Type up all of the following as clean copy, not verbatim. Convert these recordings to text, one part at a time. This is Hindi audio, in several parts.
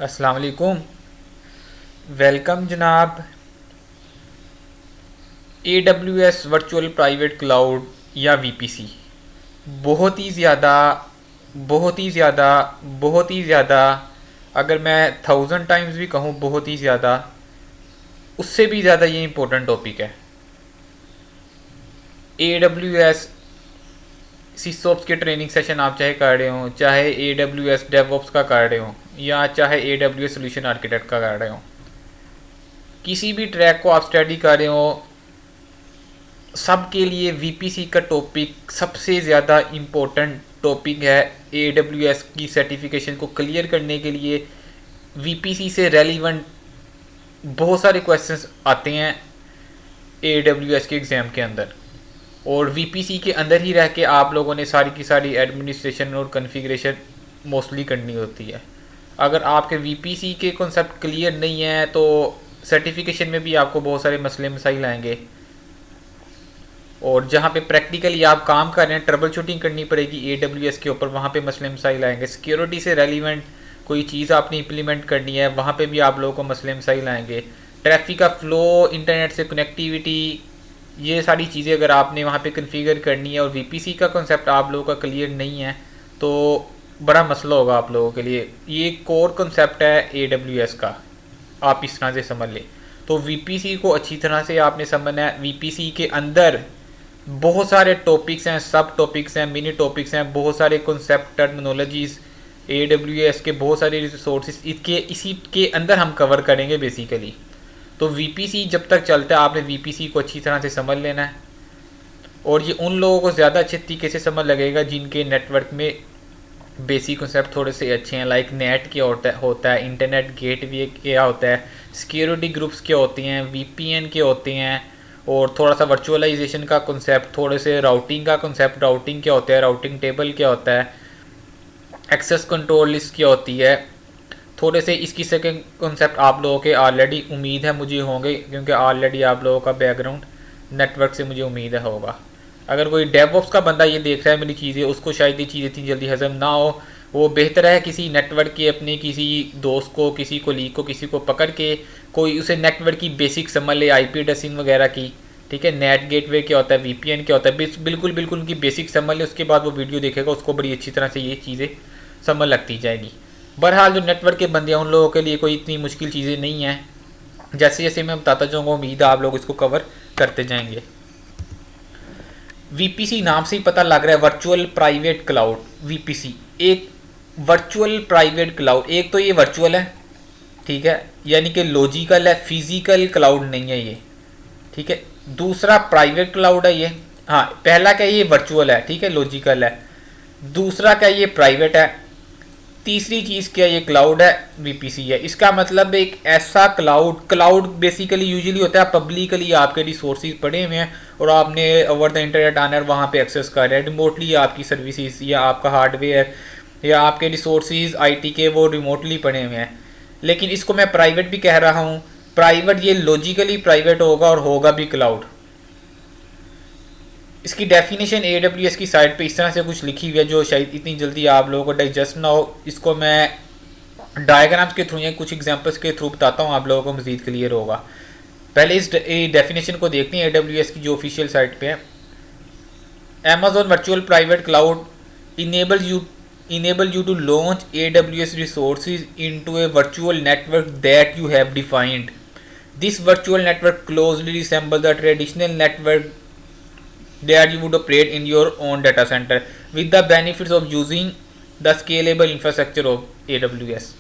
अस्सलाम वालेकुम। वेलकम जनाब। AWS वर्चुअल प्राइवेट क्लाउड या VPC बहुत ही ज़्यादा बहुत ही ज़्यादा बहुत ही ज़्यादा, अगर मैं 1000 टाइम्स भी कहूँ बहुत ही ज़्यादा, उससे भी ज़्यादा ये इम्पोर्टेंट टॉपिक है। AWS सिसोप्स के ट्रेनिंग सेशन आप चाहे कर रहे हो, चाहे AWS डेवऑप्स का कर रहे हो, या चाहे AWS सोल्यूशन आर्किटेक्ट का कर रहे हो, किसी भी ट्रैक को आप स्टडी कर रहे हो, सबके लिए VPC का टॉपिक सबसे ज़्यादा इम्पोर्टेंट टॉपिक है। AWS की सर्टिफिकेशन को क्लियर करने के लिए VPC से रेलिवेंट बहुत सारे क्वेश्चंस आते हैं AWS के एग्ज़ाम के अंदर, और VPC के अंदर ही रह के आप लोगों ने सारी की सारी एडमिनिस्ट्रेशन और कॉन्फ़िगरेशन मोस्टली करनी होती है। अगर आपके VPC के कॉन्सेप्ट क्लियर नहीं है तो सर्टिफिकेशन में भी आपको बहुत सारे मसले मसाइल आएंगे, और जहाँ पे प्रैक्टिकली आप काम कर रहे हैं, ट्रबल शूटिंग करनी पड़ेगी AWS के ऊपर, वहाँ पे मसले मसाइल आएंगे। सिक्योरिटी से रेलिवेंट कोई चीज़ आपने इंप्लीमेंट करनी है, वहाँ पे भी आप लोगों को मसले मसाइल आएंगे। ट्रैफिक का फ़्लो, इंटरनेट से कनेक्टिविटी, ये सारी चीज़ें अगर आपने वहाँ पे कन्फिगर करनी है और VPC का कॉन्सेप्ट आप लोगों का क्लियर नहीं है तो बड़ा मसला होगा आप लोगों के लिए। ये कोर कॉन्सेप्ट है AWS का, आप इस तरह से समझ लें। तो VPC को अच्छी तरह से आपने समझना है। VPC के अंदर बहुत सारे टॉपिक्स हैं, सब टॉपिक्स हैं, मिनी टॉपिक्स हैं, बहुत सारे कॉन्सेप्ट, टर्मिनोलॉजीज़, AWS के बहुत सारे रिसोर्सेज इसके इसी के अंदर हम कवर करेंगे बेसिकली। तो VPC जब तक चलता है आपने VPC को अच्छी तरह से समझ लेना है, और ये उन लोगों को ज़्यादा अच्छे तरीके से समझ लगेगा जिनके नेटवर्क में बेसिक कॉन्सेप्ट थोड़े से अच्छे हैं। लाइक नेट क्या होता है, इंटरनेट गेटवे क्या होता है, सिक्योरिटी ग्रुप्स क्या होती हैं, VPN क्या होते हैं, और थोड़ा सा वर्चुअलाइजेशन का कॉन्सेप्ट, थोड़े से राउटिंग का कॉन्सेप्ट, राउटिंग क्या होता है, राउटिंग टेबल क्या होता है, एक्सेस कंट्रोल लिस्ट क्या होती है। थोड़े से इसकी सेकंड कॉन्सेप्ट आप लोगों के ऑलरेडी उम्मीद है मुझे होंगे, क्योंकि ऑलरेडी आप लोगों का बैकग्राउंड नेटवर्क से मुझे उम्मीद है होगा। अगर कोई डेवऑप्स का बंदा ये देख रहा है मेरी चीज़ें, उसको शायद ये चीज़ें इतनी जल्दी हजम ना हो, वो बेहतर है किसी नेटवर्क के अपने किसी दोस्त को, किसी कोलीग को, किसी को पकड़ के कोई उसे नेटवर्क की बेसिक समझ ले, IP एड्रेसिंग वगैरह की, ठीक है, नेट गेटवे क्या होता है, VPN क्या होता है, बिल्कुल बिल्कुल उनकी बेसिक समझ ले। उसके बाद वो वीडियो देखेगा, उसको बड़ी अच्छी तरह से ये चीज़ें समझ लगती जाएगी। बहरहाल जो नेटवर्क के बंदे हैं उन लोगों के लिए कोई इतनी मुश्किल चीज़ें नहीं हैं। जैसे जैसे मैं बताता जाऊँगा उम्मीद है आप लोग इसको कवर करते जाएंगे। VPC नाम से ही पता लग रहा है, वर्चुअल प्राइवेट क्लाउड। VPC एक वर्चुअल प्राइवेट क्लाउड, एक तो ये वर्चुअल है, ठीक है, यानी कि लॉजिकल है, फिजिकल क्लाउड नहीं है ये, ठीक है। दूसरा प्राइवेट क्लाउड है ये, हाँ पहला क्या ये वर्चुअल है, ठीक है, लॉजिकल है। दूसरा क्या ये प्राइवेट है। तीसरी चीज़ क्या ये क्लाउड है, VPC है। इसका मतलब एक ऐसा क्लाउड, क्लाउड बेसिकली यूजुअली होता है पब्लिकली आपके रिसोर्सेज पड़े हुए हैं और आपने ओवर द इंटरनेट आना है, वहाँ पे एक्सेस कर रहे हैं रिमोटली, आपकी सर्विसेज या आपका हार्डवेयर या आपके रिसोर्सेज IT के वो रिमोटली पड़े हुए हैं। लेकिन इसको मैं प्राइवेट भी कह रहा हूँ। प्राइवेट ये लॉजिकली प्राइवेट होगा और होगा भी क्लाउड। इसकी डेफिनेशन AWS की साइट पे इस तरह से कुछ लिखी हुई है जो शायद इतनी जल्दी आप लोगों को डाइजेस्ट ना हो। इसको मैं डायग्राम्स के थ्रू या कुछ एग्जांपल्स के थ्रू बताता हूँ, आप लोगों को मज़ीद क्लियर होगा। पहले इस डेफिनेशन को देखते हैं AWS की जो ऑफिशियल साइट पे है। Amazon virtual private cloud enable you to launch AWS resources into a virtual network that you have defined. This virtual network closely resembles the traditional network that you would operate in your own data center with the benefits of using the scalable infrastructure of AWS.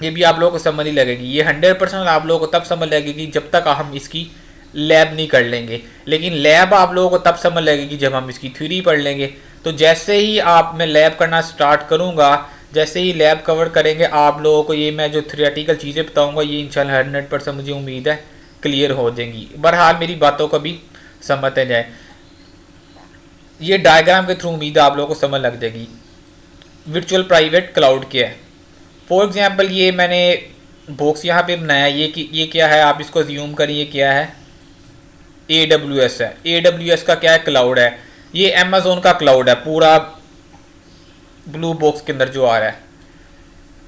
ये भी आप लोगों को समझ नहीं लगेगी, ये 100% आप लोगों को तब समझ लगेगी जब तक हम इसकी लैब नहीं कर लेंगे। लेकिन लैब आप लोगों को तब समझ लगेगी जब हम इसकी थ्योरी पढ़ लेंगे। तो जैसे ही आप मैं लैब करना स्टार्ट करूँगा, जैसे ही लैब कवर करेंगे, आप लोगों को ये मैं जो थ्योरेटिकल चीज़ें बताऊँगा ये इंशाल्लाह 100% मुझे उम्मीद है क्लियर हो जाएंगी। बहरहाल मेरी बातों को भी समझते जाए। ये डायग्राम के थ्रू उम्मीद है आप लोगों को समझ लग जाएगी वर्चुअल प्राइवेट क्लाउड क्या है। फॉर एग्जांपल ये मैंने बॉक्स यहाँ पे बनाया, ये क्या है, आप इसको ज्यूम करें, ये क्या है, AWS है। AWS का क्या है, क्लाउड है। ये Amazon का क्लाउड है, पूरा ब्लू बॉक्स के अंदर जो आ रहा है।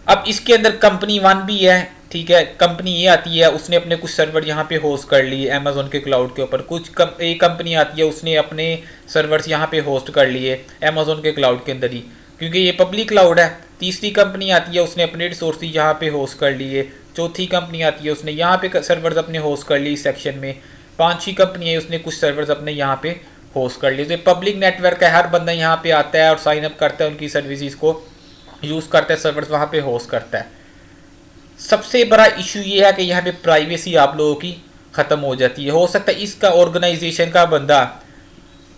अब इसके अंदर कंपनी वन भी है, ठीक है। कंपनी ये आती है, उसने अपने कुछ सर्वर यहाँ पे होस्ट कर लिए अमेजोन के क्लाउड के ऊपर। एक कंपनी आती है, उसने अपने सर्वर्स यहाँ पे होस्ट कर लिए अमेजोन के क्लाउड के अंदर ही, क्योंकि ये पब्लिक क्लाउड है। तीसरी कंपनी आती है, उसने अपने रिसोर्सेज यहाँ पे होस्ट कर लिए। चौथी कंपनी आती है, उसने यहाँ पे सर्वर्स अपने होस्ट कर लिए इस सेक्शन में। पांचवी कंपनी है, उसने कुछ सर्वर्स अपने यहाँ पे होस्ट कर लिए। तो पब्लिक नेटवर्क है, हर बंदा यहाँ पे आता है और साइन अप करता है, उनकी सर्विसेज को यूज़ करता है, सर्वर्स वहाँ पे होस्ट करता है। सबसे बड़ा इशू ये है कि यहाँ पे प्राइवेसी आप लोगों की ख़त्म हो जाती है। हो सकता है इसका ऑर्गेनाइजेशन का बंदा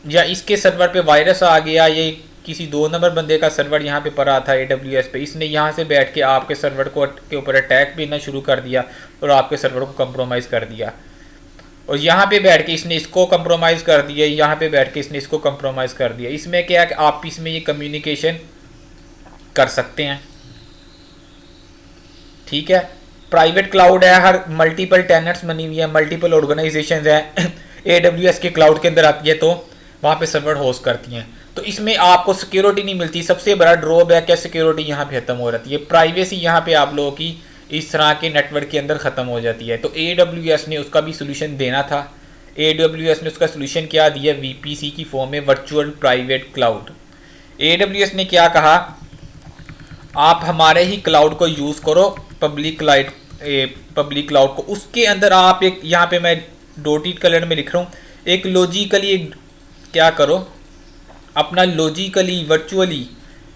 या इसके सर्वर पे वायरस आ गया, ये किसी 2 नंबर बंदे का सर्वर यहाँ पे पड़ा था AWS पे, इसने यहाँ से बैठ के आपके सर्वर को के ऊपर अटैक भेजना शुरू कर दिया और आपके सर्वर को कंप्रोमाइज़ कर दिया। और यहाँ पे बैठ के इसने इसको कंप्रोमाइज़ कर दिया, यहाँ पे बैठ के इसने इसको कंप्रोमाइज़ कर दिया। इसमें क्या है कि आप इसमें ये कम्युनिकेशन कर सकते हैं, ठीक है। प्राइवेट क्लाउड है, हर मल्टीपल टेनेंट्स बनी हुई है, मल्टीपल ऑर्गेनाइजेशंस हैं AWS के क्लाउड के अंदर आती है तो वहाँ पे सर्वर होस्ट करती हैं। तो इसमें आपको सिक्योरिटी नहीं मिलती। सबसे बड़ा ड्रॉबैक है सिक्योरिटी यहाँ पे खत्म हो जाती है, प्राइवेसी यहाँ पे आप लोगों की इस तरह के नेटवर्क के अंदर ख़त्म हो जाती है। तो AWS ने उसका भी सोल्यूशन देना था। AWS ने उसका सोल्यूशन क्या दिया, VPC की फॉर्म में, वर्चुअल प्राइवेट क्लाउड। AWS ने क्या कहा, आप हमारे ही क्लाउड को यूज़ करो, पब्लिक क्लाउड को। उसके अंदर आप एक, यहाँ पे मैं डॉटेड कलर में लिख रहा हूँ, एक लॉजिकली एक क्या करो, अपना लॉजिकली वर्चुअली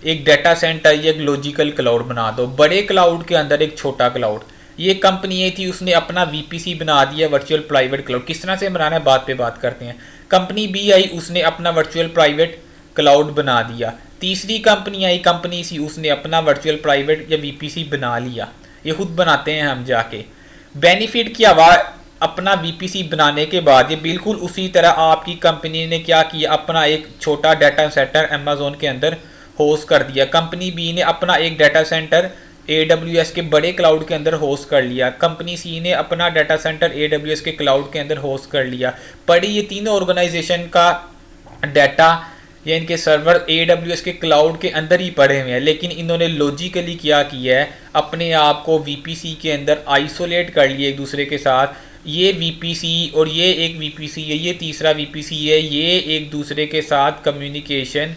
एक डाटा सेंटर या एक लॉजिकल क्लाउड बना दो। बड़े क्लाउड के अंदर एक छोटा क्लाउड। ये कंपनी ये थी, उसने अपना VPC बना दिया, वर्चुअल प्राइवेट क्लाउड। किस तरह से बनाना है बात पे बात करते हैं। कंपनी B आई, उसने अपना वर्चुअल प्राइवेट क्लाउड बना दिया। तीसरी कंपनी आई, कंपनी सी, उसने अपना वर्चुअल प्राइवेट या VPC बना लिया। ये खुद बनाते हैं हम जाके। बेनिफिट क्या हुआ, अपना VPC बनाने के बाद ये बिल्कुल उसी तरह आपकी कंपनी ने क्या किया, अपना एक छोटा डाटा सेंटर अमेजोन के अंदर होस्ट कर दिया। कंपनी B ने अपना एक डाटा सेंटर AWS के बड़े क्लाउड के अंदर होस्ट कर लिया। कंपनी C ने अपना डाटा सेंटर AWS के क्लाउड के अंदर होस्ट कर लिया। बड़ी ये तीनों ऑर्गेनाइजेशन का डाटा या इनके सर्वर AWS के क्लाउड के अंदर ही पड़े हुए हैं, लेकिन इन्होंने लॉजिकली क्या किया है, अपने आप को VPC के अंदर आइसोलेट कर लिए एक दूसरे के साथ। ये VPC और ये एक VPC है, ये तीसरा VPC है, ये एक दूसरे के साथ कम्युनिकेशन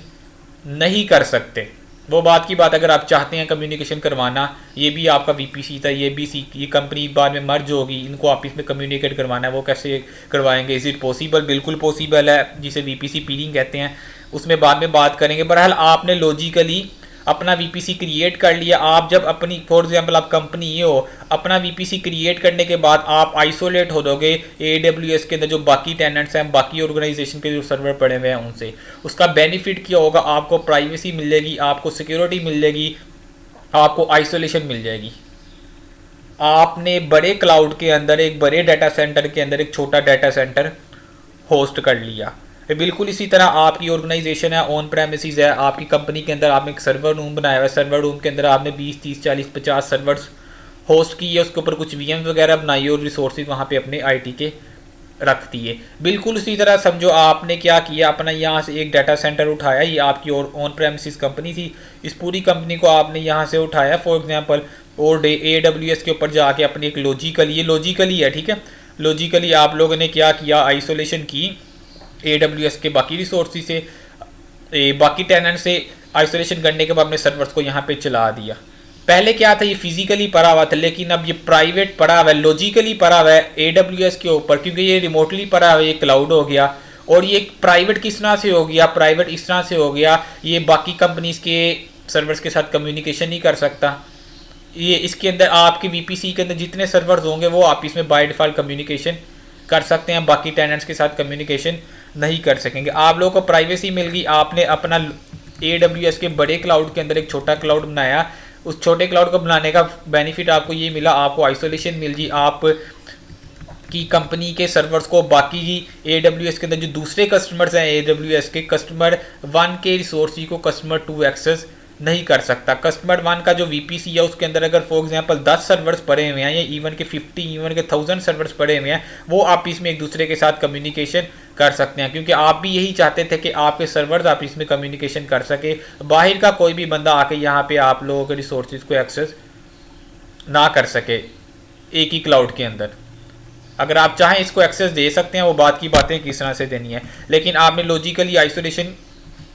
नहीं कर सकते। वो बात की बात, अगर आप चाहते हैं कम्युनिकेशन करवाना, ये भी आपका VPC था, ये कंपनी बाद में मर्ज होगी, इनको आपस में कम्युनिकेट करवाना है, वो कैसे करवाएंगे, इज़ इट पॉसिबल? बिल्कुल पॉसिबल है, जिसे VPC पीलिंग कहते हैं, उसमें बाद में बात करेंगे। बहरहाल आपने लॉजिकली अपना VPC क्रिएट कर लिया। आप जब अपनी, फॉर एग्जांपल आप कंपनी ये हो, अपना VPC क्रिएट करने के बाद आप आइसोलेट हो दोगे AWS के अंदर जो बाकी टेनेंट्स हैं, बाकी ऑर्गेनाइजेशन के जो सर्वर पड़े हुए हैं उनसे। उसका बेनिफिट क्या होगा, आपको प्राइवेसी मिलेगी, आपको सिक्योरिटी मिलेगी, आपको आइसोलेशन मिल जाएगी। आपने बड़े क्लाउड के अंदर, एक बड़े डाटा सेंटर के अंदर एक छोटा डाटा सेंटर होस्ट कर लिया। बिल्कुल इसी तरह आपकी ऑर्गेनाइजेशन है, ऑन प्रेमिसेस है, आपकी कंपनी के अंदर आपने एक सर्वर रूम बनाया हुआ है, सर्वर रूम के अंदर आपने 20, 30, 40, 50 सर्वर्स होस्ट किए, उसके ऊपर कुछ VMs वगैरह बनाई और रिसोर्सेज वहाँ पे अपने IT के रख दिए। बिल्कुल उसी तरह समझो आपने क्या किया, अपना यहाँ से एक डाटा सेंटर उठाया, ये आपकी ऑन प्रेमिसेस कंपनी थी, इस पूरी कंपनी को आपने यहाँ से उठाया फॉर एग्जाम्पल, और AWS के ऊपर जाके अपनी एक लॉजिकली, ये लॉजिकली है, ठीक है, लॉजिकली आप लोगों ने क्या किया, आइसोलेशन की AWS के बाकी रिसोर्सेज से, बाकी टेनेंट से आइसोलेशन करने के बाद अपने सर्वर्स को यहाँ पे चला दिया। पहले क्या था, ये फिजिकली पड़ा हुआ था, लेकिन अब ये प्राइवेट पड़ा हुआ है, लॉजिकली पड़ा हुआ है AWS के ऊपर, क्योंकि ये रिमोटली पड़ा हुआ है, ये क्लाउड हो गया। और ये प्राइवेट किस तरह से हो गया, प्राइवेट इस तरह से हो गया, ये बाकी कंपनीज के सर्वर्स के साथ कम्युनिकेशन नहीं कर सकता। ये इसके अंदर आपके VPC के अंदर जितने सर्वर्स होंगे वो आप इसमें बाय डिफ़ॉल्ट कम्युनिकेशन कर सकते हैं, बाकी टेनेंट्स के साथ कम्युनिकेशन नहीं कर सकेंगे। आप लोगों को प्राइवेसी मिल गई, आपने अपना AWS के बड़े क्लाउड के अंदर एक छोटा क्लाउड बनाया। उस छोटे क्लाउड को बनाने का बेनिफिट आपको ये मिला, आपको आइसोलेशन मिल गई, आप की कंपनी के सर्वर्स को बाकी AWS के अंदर जो दूसरे कस्टमर्स हैं, AWS के कस्टमर 1 के रिसोर्स को कस्टमर 2 एक्सेस नहीं कर सकता। कस्टमर 1 का जो VPC है उसके अंदर अगर फॉर एग्जांपल 10 सर्वर्स पड़े हुए हैं, या इवन के 50, इवन के 1000 सर्वर्स पड़े हुए हैं, वो आप इसमें एक दूसरे के साथ कम्युनिकेशन कर सकते हैं, क्योंकि आप भी यही चाहते थे कि आपके सर्वर्स आप इसमें कम्युनिकेशन कर सके, बाहर का कोई भी बंदा आके यहाँ पे आप लोगों के रिसोर्सेज को एक्सेस ना कर सके एक ही क्लाउड के अंदर। अगर आप चाहें इसको एक्सेस दे सकते हैं, वो बात की बातें किस तरह से देनी है, लेकिन आपने लॉजिकली आइसोलेशन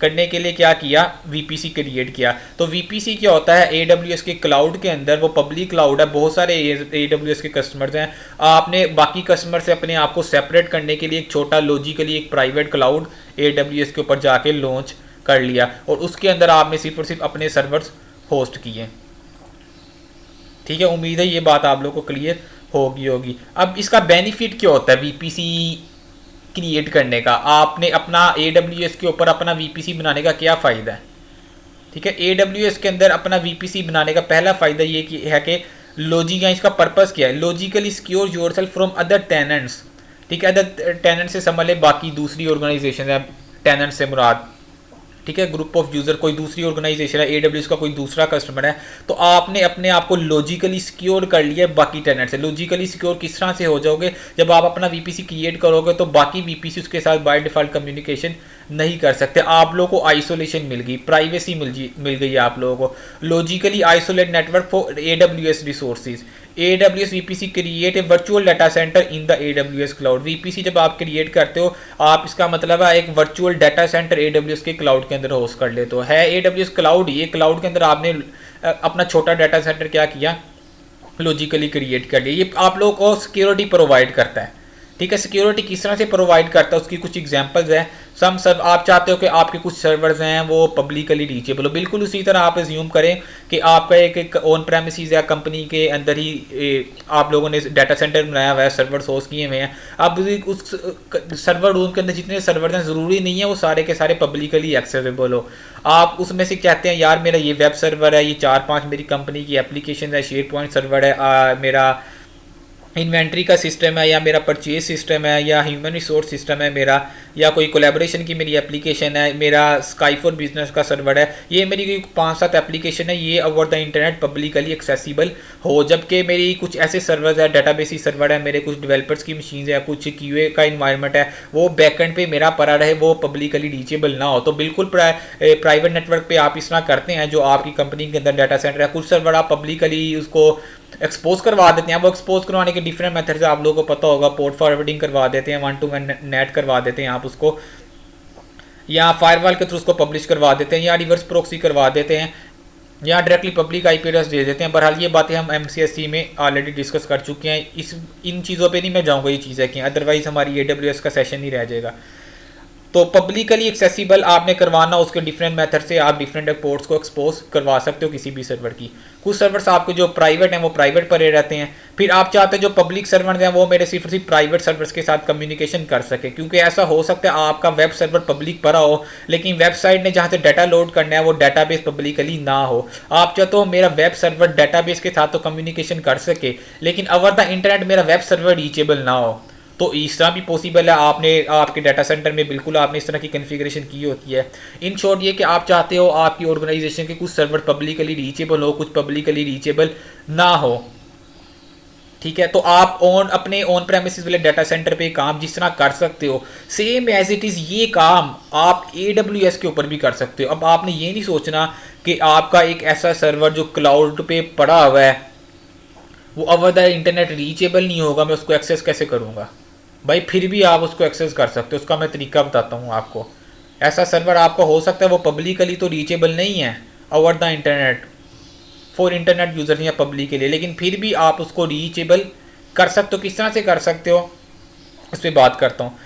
करने के लिए क्या किया, वीपीसी क्रिएट किया। तो वीपीसी क्या होता है, एडब्ल्यूएस के क्लाउड के अंदर, वो पब्लिक क्लाउड है, बहुत सारे एडब्ल्यूएस के कस्टमर्स हैं, आपने बाकी कस्टमर से अपने आप को सेपरेट करने के लिए एक छोटा लॉजिकली एक प्राइवेट क्लाउड एडब्ल्यूएस के ऊपर जाके लॉन्च कर लिया, और उसके अंदर आपने सिर्फ और सिर्फ अपने सर्वर्स होस्ट किए। ठीक है, उम्मीद है ये बात आप लोगों को क्लियर होगी। अब इसका बेनिफिट क्या होता है वीपीसी क्रिएट करने का, आपने अपना एडब्ल्यूएस के ऊपर अपना वीपीसी बनाने का क्या फ़ायदा है। ठीक है, एडब्ल्यूएस के अंदर अपना वीपीसी बनाने का पहला फ़ायदा ये है कि लॉजिक, या इसका पर्पस क्या है, logically secure yourself from other tenants. ठीक है, अदर टेनेंट से समझ ले बाकी दूसरी ऑर्गेनाइजेशन है, टेनेंट से मुराद, ठीक है, ग्रुप ऑफ यूजर, कोई दूसरी ऑर्गेनाइजेशन है, एडब्ल्यूएस का कोई दूसरा कस्टमर है, तो आपने अपने आप को लॉजिकली सिक्योर कर लिया बाकी टेनेंट से। लॉजिकली सिक्योर किस तरह से हो जाओगे, जब आप अपना वीपीसी क्रिएट करोगे तो बाकी वीपीसी उसके साथ बाय डिफॉल्ट कम्युनिकेशन नहीं कर सकते। आप लोगों को आइसोलेशन मिल गई, प्राइवेसी मिल गई आप लोगों को। Logically isolate network for AWS resources, AWS VPC create a virtual data centre in the AWS cloud. VPC जब आप क्रिएट करते हो, आप इसका मतलब है एक वर्चुअल डाटा सेंटर AWS के क्लाउड के अंदर होस्ट कर लेते हो। है AWS क्लाउड, ये क्लाउड के अंदर आपने अपना छोटा डाटा सेंटर क्या किया, लॉजिकली क्रिएट कर लिया। ये आप लोगों को सिक्योरिटी प्रोवाइड करता है। ठीक है, सिक्योरिटी किस तरह से प्रोवाइड करता है उसकी कुछ एग्जांपल्स हैं। सब आप चाहते हो कि आपके कुछ सर्वर्स हैं वो पब्लिकली रीचेबल हो, बिल्कुल उसी तरह आप एज्यूम करें कि आपका एक ऑन प्रेमिसेस या कंपनी के अंदर ही आप लोगों ने डाटा सेंटर बनाया हुआ है, सर्वर सोर्स किए हुए हैं। अब उस सर्वर रूम के अंदर जितने सर्वर हैं, ज़रूरी नहीं है वो सारे के सारे पब्लिकली एक्सेसिबल हो। आप उसमें से कहते हैं यार मेरा ये वेब सर्वर है, ये 4-5 मेरी कंपनी की एप्लीकेशन है, शेयर पॉइंट सर्वर है, मेरा इन्वेंट्री का सिस्टम है, या मेरा परचेज सिस्टम है, या ह्यूमन रिसोर्स सिस्टम है मेरा, या कोई कोलैबोरेशन की मेरी एप्लीकेशन है, मेरा स्काई फॉर बिजनेस का सर्वर है, ये मेरी 5-7 एप्लीकेशन है, ये over the internet publicly accessible हो। जबकि मेरी कुछ ऐसे सर्वर्स है, डेटाबेस सर्वर है, मेरे कुछ डेवलपर्स की मशीन है, कुछ QA का इन्वायरमेंट है, वो बैकएंड पे मेरा पड़ा रहे, वो पब्लिकली रीचेबल ना हो। तो बिल्कुल प्राइवेट नेटवर्क पे आप इस तरह करते हैं, जो आपकी कंपनी के अंदर डाटा सेंटर है, कुछ सर्वर आप पब्लिकली उसको एक्सपोज करवा देते हैं। वो एक्सपोज करवाने के डिफरेंट मेथड्स आप लोगों को पता होगा, पोर्ट फॉरवर्डिंग करवा देते हैं, 1-to-1 नेट करवा देते हैं आप उसको, या फायरवॉल के थ्रू उसको पब्लिश करवा देते हैं, या रिवर्स प्रोक्सी करवा देते हैं, या डायरेक्टली पब्लिक IP एड्रेस दे देते हैं। बहरहाल ये बातें हम MCSC में ऑलरेडी डिस्कस कर चुके हैं, इन चीज़ों पे नहीं मैं जाऊँगा, ये चीज़ें कि अदरवाइज हमारी AWS का सेशन ही रह जाएगा। तो पब्लिकली एक्सेसिबल आपने करवाना, उसके डिफरेंट मेथड से आप डिफरेंट पोर्ट्स को एक्सपोज करवा सकते हो किसी भी सर्वर की। कुछ सर्वर्स आपके जो प्राइवेट हैं वो प्राइवेट पड़े रहते हैं, फिर आप चाहते हो जो पब्लिक सर्वर हैं वो मेरे सिर्फ प्राइवेट सर्वर्स के साथ कम्युनिकेशन कर सके, क्योंकि ऐसा हो सकता है आपका वेब सर्वर पब्लिक पड़ा हो, लेकिन वेबसाइट ने जहाँ से डाटा लोड करना है वो डाटाबेस पब्लिकली ना हो। आप चाहते हो मेरा वेब सर्वर डाटाबेस के साथ तो कम्युनिकेशन कर सके, लेकिन ओवर द इंटरनेट मेरा वेब सर्वर रीचेबल ना हो। तो इस तरह भी पॉसिबल है, आपने आपके डाटा सेंटर में बिल्कुल आपने इस तरह की कॉन्फ़िगरेशन की होती है। इन शॉर्ट ये कि आप चाहते हो आपकी ऑर्गेनाइजेशन के कुछ सर्वर पब्लिकली रीचेबल हो, कुछ पब्लिकली रीचेबल ना हो। ठीक है, तो आप अपने ऑन प्रेमिसेस वाले डाटा सेंटर पे काम जिस तरह कर सकते हो, सेम एज इट इज़ ये काम आप AWS के ऊपर भी कर सकते हो। अब आपने ये नहीं सोचना कि आपका एक ऐसा सर्वर जो क्लाउड पे पड़ा हुआ है वो ओवर द इंटरनेट रीचेबल नहीं होगा, मैं उसको एक्सेस कैसे करूँगा। भाई फिर भी आप उसको एक्सेस कर सकते हो, उसका मैं तरीका बताता हूँ आपको। ऐसा सर्वर आपका हो सकता है वो पब्लिकली तो रीचेबल नहीं है over the internet for internet user या पब्लिक के लिए, लेकिन फिर भी आप उसको रीचेबल कर सकते हो। किस तरह से कर सकते हो उस पर बात करता हूँ।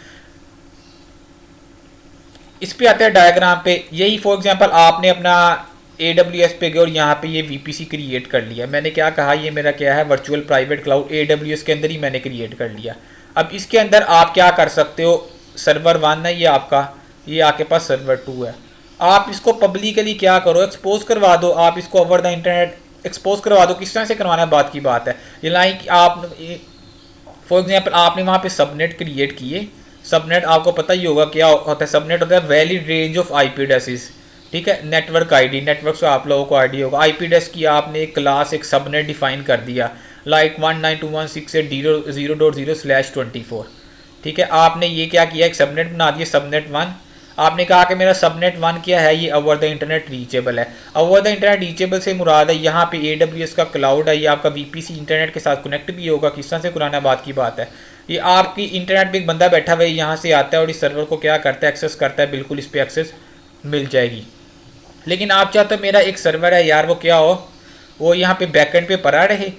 इस पे आते हैं डायग्राम पे। यही फॉर एग्जांपल आपने अपना AWS पे गए और यहाँ पे ये VPC क्रिएट कर लिया। मैंने क्या कहा, ये मेरा क्या है वर्चुअल प्राइवेट क्लाउड AWS के अंदर ही मैंने क्रिएट कर लिया। अब इसके अंदर आप क्या कर सकते हो, सर्वर 1 है ये आपका, ये आपके पास सर्वर 2 है। आप इसको पब्लिकली क्या करो, एक्सपोज करवा दो, आप इसको ओवर द इंटरनेट एक्सपोज करवा दो। किस तरह से करवाना है बात की बात है, ये लाइक आप फॉर एग्जांपल आपने वहाँ पे सबनेट क्रिएट किए। सबनेट आपको पता ही होगा क्या होता है, सबनेट होता है valid range of IP addresses. ठीक है, नेटवर्क ID, नेटवर्क से आप लोगों को आइडिया होगा। IP एड्रेस की आपने एक क्लास एक सबनेट डिफाइन कर दिया, लाइक 192.168.0.0/24। ठीक है, आपने ये क्या किया, एक सबनेट बना दिया, सबनेट 1। आपने कहा कि मेरा सबनेट 1 क्या है, ये ओवर द इंटरनेट रीचेबल है। ओवर द इंटरनेट रीचेबल से मुराद है यहाँ पे AWS का क्लाउड है, ये आपका VPC इंटरनेट के साथ कनेक्ट भी होगा। किस तरह से कुरानाबाद की बात है, ये आपकी इंटरनेट पे एक बंदा बैठा हुआ है, यहाँ से आता है और इस सर्वर को क्या करता है, एक्सेस करता है, बिल्कुल इस पर एक्सेस मिल जाएगी। लेकिन आप चाहते हो मेरा एक सर्वर है यार, वो क्या हो, वो यहाँ पे बैकएंड पे पड़ा रहे,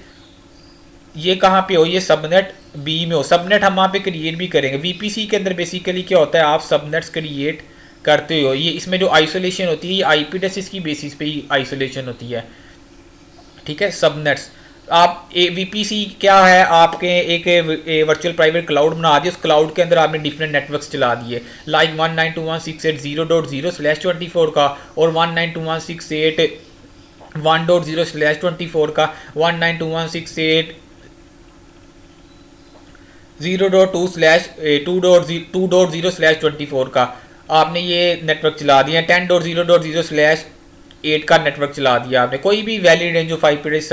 ये कहाँ पे हो, ये सबनेट बी में हो। सबनेट हम वहाँ पे क्रिएट भी करेंगे। VPC के अंदर बेसिकली क्या होता है, आप सबनेट्स क्रिएट करते हो, ये इसमें जो आइसोलेशन होती है ये IP एड्रेसेस की बेसिस पे ही आइसोलेशन होती है। ठीक है, सबनेट्स आप VPC क्या है, आपके एक वर्चुअल प्राइवेट क्लाउड बना दिए, उस क्लाउड के अंदर आपने डिफरेंट नेटवर्क्स चला दिए, लाइक 192.168.0.0/24 का, और 192.168.1.0/24 का, 192.168.0.2/2.0/24 का आपने ये नेटवर्क चला दिया। 10.0.0/8 का नेटवर्क चला दिया आपने। कोई भी valid range of IP address